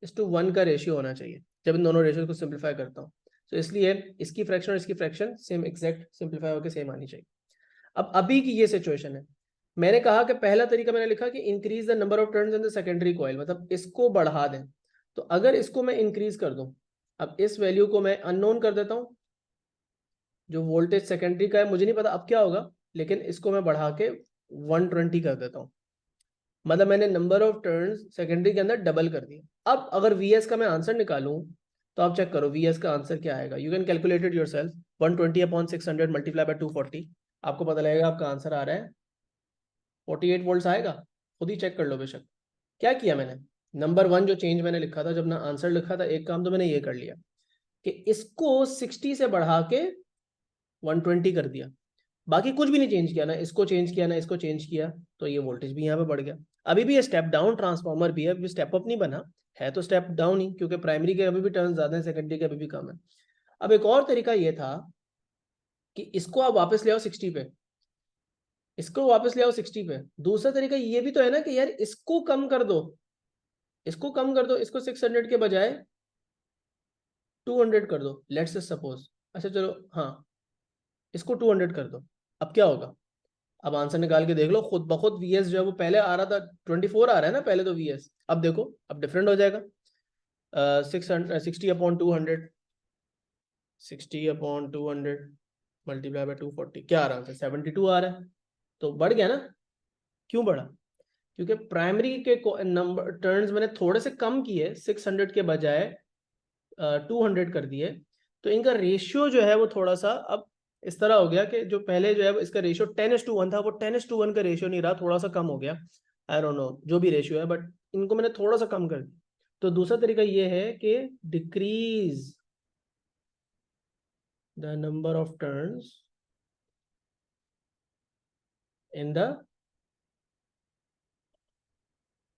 10:1 का रेशियो होना चाहिए, जब इन दोनों रेशियो को सिंप्लीफाई करता हूँ। तो इसलिए इसकी फ्रैक्शन और इसकी फ्रैक्शन सेम एग्जैक्ट सिंप्लीफाई होकर सेम आनी चाहिए। अब अभी की ये सिचुएशन है, मैंने कहा कि पहला तरीका मैंने लिखा कि increase the number of turns in the secondary coil, मतलब इसको बढ़ा दें। तो अगर इसको मैं इंक्रीज कर दूं, अब इस वैल्यू को मैं अननोन कर देता हूं, जो वोल्टेज सेकेंडरी का है मुझे नहीं पता अब क्या होगा, लेकिन इसको मैं बढ़ा के 120 कर देता हूं। मतलब मैंने नंबर ऑफ टर्न्स सेकेंडरी के अंदर डबल कर दिया। अब अगर वीएस का मैं आंसर निकालूं, तो आप चेक करो वीएस का आंसर क्या आएगा। You can calculate it yourself. 120/600 multiply by 240, आपको पता लगेगा आपका आंसर आ रहा है 48 वोल्ट्स आएगा। खुद ही चेक कर लो बेशक। क्या किया मैंने, नंबर 1 जो चेंज मैंने लिखा था, जब ना आंसर लिखा था, एक काम तो मैंने ये कर लिया कि इसको 60 से बढ़ा के 120 कर दिया। बाकी कुछ भी नहीं चेंज किया, ना इसको चेंज किया ना इसको चेंज किया, तो ये वोल्टेज भी यहाँ पे बढ़ गया। अभी भी ये स्टेप डाउन ट्रांसफॉर्मर भी है, अभी स्टेप अप नहीं बना है, तो स्टेप डाउन ही, क्योंकि प्राइमरी के अभी भी टर्न्स ज्यादा है, सेकेंडरी के अभी भी कम है। अब एक और तरीका ये था कि इसको आप वापस ले आओ 60 पे, इसको वापस ले आओ 60 पे। दूसरा तरीका ये भी तो है ना कि यार इसको कम कर दो, इसको कम कर दो, इसको 600 के बजाय 200 कर दो, लेट्स सपोज। अच्छा चलो हाँ, इसको 200 कर दो। अब क्या होगा? अब आंसर निकाल के देख लो खुद ब खुद। वीएस जो है वो पहले आ रहा था 24 आ रहा है ना पहले तो वीएस, अब देखो अब डिफरेंट हो जाएगा। 60/200, 60/200 मल्टीप्लाई बाय 240, क्या आ रहा है? 72 आ रहा है। तो बढ़ गया ना? क्यों बढ़ा? क्योंकि प्राइमरी के नंबर टर्न्स मैंने थोड़े से कम किए, 600 के बजाय 200 कर दिए। तो इनका रेशियो जो है वो थोड़ा सा अब इस तरह हो गया कि जो पहले जो है इसका रेशियो 10:1 था, वो 10:1 का रेशियो नहीं रहा, थोड़ा सा कम हो गया। आई डोंट नो जो भी रेशियो है, बट इनको मैंने थोड़ा सा कम कर दिया। तो दूसरा तरीका ये है कि decrease the number of turns in the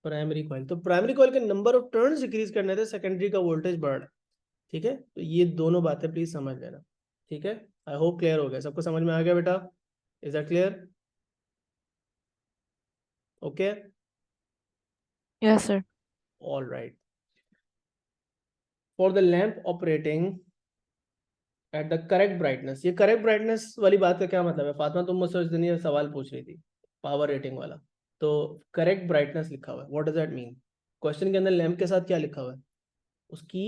primary coil. तो प्राइमरी कॉइल के नंबर ऑफ टर्न्स डिक्रीज करने थे, सेकेंडरी का वोल्टेज बढ़। ठीक है, तो ये दोनों बातें प्लीज समझ लेना। ठीक है, आई होप क्लियर हो गया, सबको समझ में आ गया बेटा? Is that clear? Okay, Yes, sir. All right. For the lamp operating at the correct brightness, ये करेक्ट ब्राइटनेस वाली बात का क्या मतलब है? फातिमा तुम मुझसे उस दिन ये सवाल पूछ रही थी पावर रेटिंग वाला। तो करेक्ट ब्राइटनेस लिखा हुआ है, what does that mean? Question के अंदर लैम्प के साथ क्या लिखा हुआ है? उसकी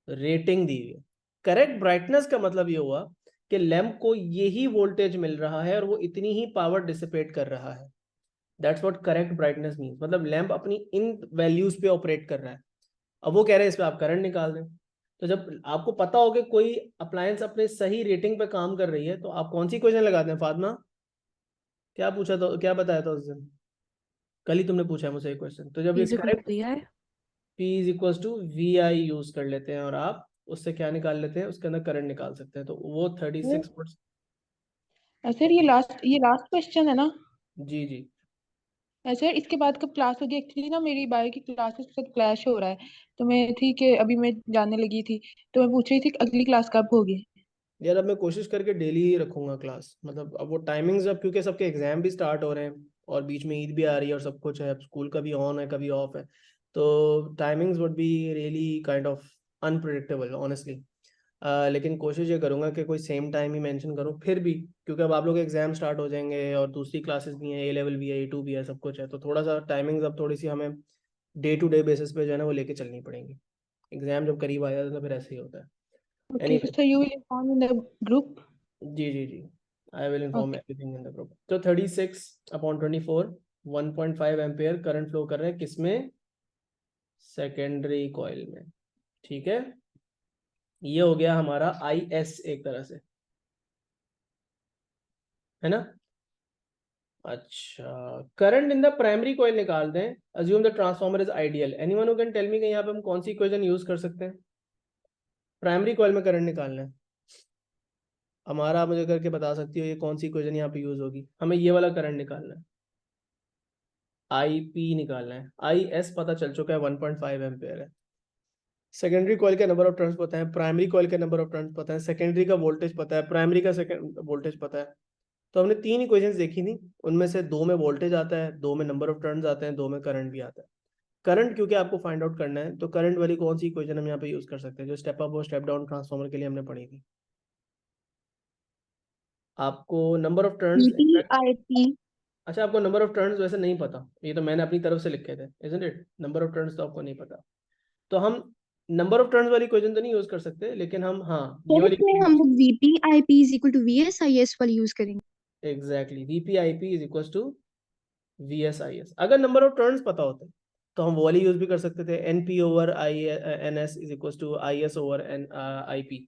रेटिंग दी हुई है। करेक्ट ब्राइटनेस का मतलब ये हुआ कि लैंप को यही वोल्टेज मिल रहा है और वो इतनी ही पावर डिसिपेट कर रहा है। That's what correct brightness means. मतलब लैंप अपनी इन वैल्यूज पे ऑपरेट कर रहा है। अब वो कह रहे हैं इस पे आप करंट निकाल दें। तो जब आपको पता हो कि कोई अप्लायंस अपने सही रेटिंग पे काम कर रही है, तो आप कौन सी इक्वेशन लगाते हैं? फातिमा क्या पूछा था, क्या बताया था उस दिन? कल ही तुमने पूछा है मुझसे एक क्वेश्चन। तो जब P ये is equal to correct, VI. P is equal to V I use कर लेते हैं और आप उससे क्या निकाल लेते हैं? उसके अंदर करंट निकाल सकते हैं। तो वो 36 वोल्ट। सर ये लास्ट क्वेश्चन है ना? जी जी। सर इसके बाद कब क्लास होगी? एक्चुअली ना मेरी बायो की क्लासेस के साथ क्लैश हो रहा है, तो मैं थी कि अभी मैं जानने लगी थी, तो मैं पूछ रही थी कि अगली क्लास कब होगी। यार अब मैं कोशिश करके डेली ही रखूंगा क्लास। मतलब अब वो टाइमिंग्स, अब क्योंकि सबके एग्जाम भी स्टार्ट हो रहे हैं और बीच में ईद भी आ रही है और सब कुछ है, अब स्कूल कभी ऑन है कभी ऑफ है, तो timings would be really kind of unpredictable honestly. लेकिन कोशिश ये करूंगा कि कोई सेम टाइम ही मेंशन करूं फिर भी, क्योंकि अब आप लोग के एग्जाम स्टार्ट हो जाएंगे और दूसरी क्लासेस भी हैं, ए लेवल भी है, A2 भी है, सब कुछ है। तो थोड़ा सा टाइमिंग्स अब थोड़ी सी हमें डे टू डे बेसिस पे जो है ना वो लेके चलनी पड़ेंगी। एग्जाम जब करीब आ जाता है तो फिर ऐसे ही होता है। Okay anyway, sir, you will inform in the group. जी जी जी, I will inform okay. Everything in the group. तो 36/24, 1.5 एम्पेयर करंट फ्लो कर रहे हैं किसमें? सेकेंडरी कॉइल में। ठीक है, ये हो गया हमारा IS एक तरह से, है ना? अच्छा, current in the primary coil निकाल दें। Assume the transformer is ideal. Anyone who can tell me कि यहाँ पे हम कौन सी इक्वेशन यूज कर सकते हैं? प्राइमरी कॉइल में करंट निकालना है हमारा, आप मुझे करके बता सकती हो ये कौन सी इक्वेशन यहाँ पे यूज होगी? हमें ये वाला करंट निकालना है, IP निकालना है। IS पता चल चुका है 1.5 एम्पेयर है। सेकेंडरी कॉइल के नंबर ऑफ टर्न्स पता है, प्राइमरी कॉइल के नंबर ऑफ टर्न्स पता है, सेकेंडरी का वोल्टेज पता है, प्राइमरी का सेकेंड वोल्टेज पता है। तो हमने 3 इक्वेशंस देखी थी, उनमें से 2 में वोल्टेज आता है, 2 में नंबर ऑफ टर्न्स आते हैं, 2 में करंट भी आता है। करंट क्योंकि आपको फाइंड आउट करना है, तो करंट वाली कौन सी इक्वेशन हम यहाँ पे यूज कर सकते हैं जो स्टेप अप और स्टेप डाउन ट्रांसफार्मर के लिए हमने पढ़ी थी? आपको नंबर ऑफ टर्न्स, VPIP. अच्छा आपको नंबर ऑफ टर्न्स वैसे नहीं पता, ये तो मैंने अपनी तरफ से लिखे थे, isn't it? Number of turns तो आपको नहीं पता, तो हम नंबर ऑफ टर्न्स वाली इक्वेशन तो नहीं यूज कर सकते, लेकिन हम हाँ ये सर वाली इसमें हम लोग VPIP is equal to VSIS वाली यूज करेंगे। Exactly VPIP is equal to VSIS। अगर नंबर ऑफ टर्न्स पता होते तो हम वो वाली यूज भी कर सकते थे, NP/NS is equal to IS/IP,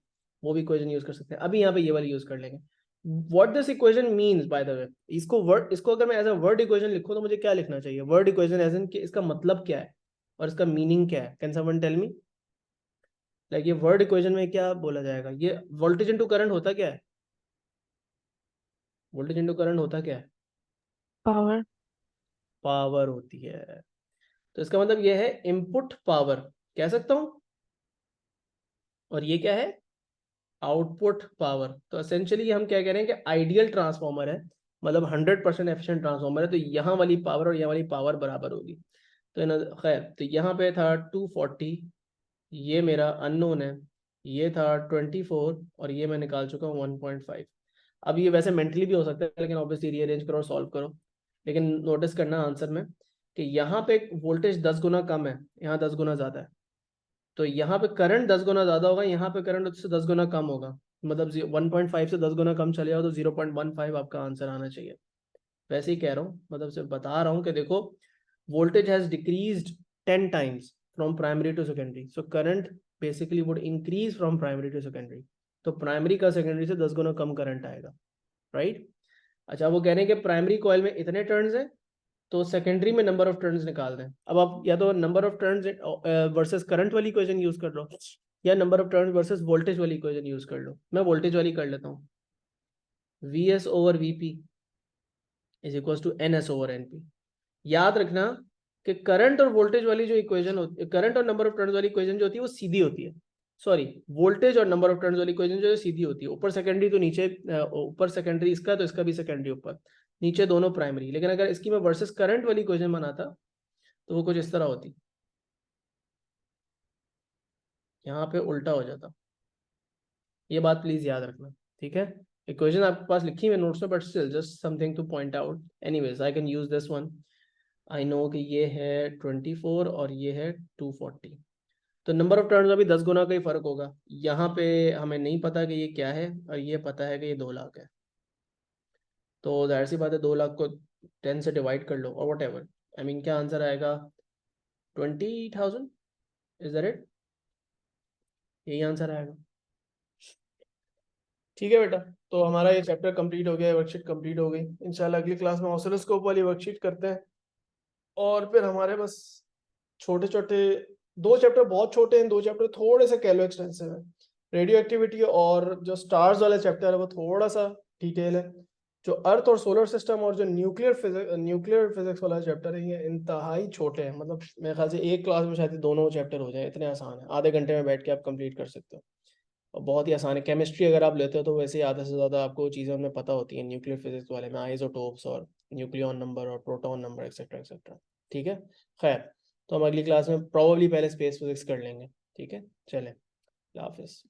वो भी इक्वेशन यूज कर सकते हैं। अभी यहाँ पे ये वाली यूज कर लेंगे। What this equation means by the way, इसको अगर मैं एज अ वर्ड इक्वेशन लिखूं तो मुझे क्या लिखना चाहिए? वर्ड इक्वेशन एज इन कि इसका मतलब क्या है और इसका मीनिंग क्या है? Can someone tell me? Like ये वर्ड इक्वेशन में क्या बोला जाएगा? ये वोल्टेज इनटू करंट होता क्या है? वोल्टेज इनटू करंट होता क्या है? Power. पावर होती है। तो इसका मतलब ये है इनपुट पावर, कह सकता हूं, और ये क्या है, आउटपुट पावर। तो एसेंशियली हम क्या कह रहे हैं कि आइडियल ट्रांसफॉर्मर है, मतलब 100% एफिशिएंट ट्रांसफॉर्मर है, तो यहाँ वाली पावर और यहाँ वाली पावर बराबर होगी। तो खैर, तो यहाँ पे था 240, ये मेरा अननोन है, ये था 24, और ये मैं निकाल चुका हूँ 1.5। अब ये वैसे मेंटली भी हो सकता है, लेकिन ऑब्वियसली रीअरेंज करो और सॉल्व करो। लेकिन नोटिस करना आंसर में कि यहाँ पे वोल्टेज 10 गुना कम है, यहाँ 10 गुना ज़्यादा है। तो यहाँ पे करंट 10 गुना ज़्यादा होगा, यहाँ पे करंट उससे 10 गुना कम होगा, मतलब 1.5 से 10 गुना कम चले जाओ तो 0.15 आपका आंसर आना चाहिए। वैसे ही कह रहा हूँ, मतलब सिर्फ बता रहा हूँ कि देखो, voltage has decreased 10 times from primary to secondary, so current basically would increase from primary to secondary. तो प्राइमरी का सेकेंडरी से 10 गुना कम करंट आएगा, राइट। अच्छा, वो कह रहे हैं कि प्राइमरी कॉइल में इतने टर्न्स हैं, तो सेकेंडरी में नंबर ऑफ टर्न्स निकाल दें। अब आप या तो number of turns versus current वाली इक्वेशन यूज कर लो, या number of turns versus voltage वाली इक्वेशन यूज कर लो। मैं वोल्टेज वाली कर लेता हूँ। VS over VP is equal to NS over NP। याद रखना कि करंट और वोल्टेज वाली जो इक्वेशन होती है, करंट और नंबर ऑफ टर्न्स वाली इक्वेशन जो होती है वो सीधी होती है, सॉरी, वोल्टेज और नंबर ऑफ टर्न्स वाली इक्वेशन जो है सीधी होती है। ऊपर सेकेंडरी तो नीचे, ऊपर सेकेंडरी इसका तो इसका भी सेकेंडरी ऊपर, नीचे दोनों प्राइमरी। लेकिन अगर इसकी मैं वर्सेस करंट वाली इक्वेशन बनाता तो वो कुछ इस तरह होती, यहाँ पे उल्टा हो जाता। ये बात प्लीज याद रखना, ठीक है। इक्वेशन आपके पास लिखी है नोट्स में, but still just something two point out. Anyways I can use this one. I know कि ये है 24 और ये है 240। तो नंबर ऑफ टर्न्स में भी 10 गुना का ही फर्क होगा। यहाँ पे हमें नहीं पता कि ये क्या है, और ये पता है कि ये 2 लाख है। तो जाहिर सी बात है 2 लाख को 10 से डिवाइड कर लो, और वट एवर, आई मीन क्या आंसर आएगा, 20,000, इज दैट इट? यही आंसर आएगा। ठीक है बेटा, तो हमारा ये चैप्टर कंप्लीट हो गया, वर्कशीट कंप्लीट हो गई। इंशाल्लाह अगली क्लास में ऑसिलोस्कोप वाली वर्कशीट करते हैं, और फिर हमारे बस छोटे छोटे 2 चैप्टर बहुत छोटे हैं, 2 चैप्टर थोड़े से कह लो एक्सटेंसिव है। रेडियो एक्टिविटी और जो स्टार्स वाला चैप्टर है वो थोड़ा सा डिटेल है। जो अर्थ और सोलर सिस्टम और जो न्यूक्लियर फिजिक्स वाला चैप्टर है, ये इंतहाई छोटे हैं। मतलब मेरे ख्याल से एक क्लास में शायद दोनों चैप्टर हो जाए, इतने आसान है, आधे घंटे में बैठ के आप कंप्लीट कर सकते हो, और बहुत ही आसान है। केमिस्ट्री अगर आप लेते हो तो वैसे ही आधे से ज़्यादा आपको चीज़ें उनमें पता होती हैं, न्यूक्लियर फिजिक्स वाले में आइसोटोप्स और न्यूक्लियॉन नंबर और प्रोटॉन नंबर एक्सेट्रा एक्सेट्रा, ठीक है। खैर, तो हम अगली क्लास में प्रोबेबली पहले स्पेस फिजिक्स कर लेंगे, ठीक है। चलें, अल्लाह हाफिज़।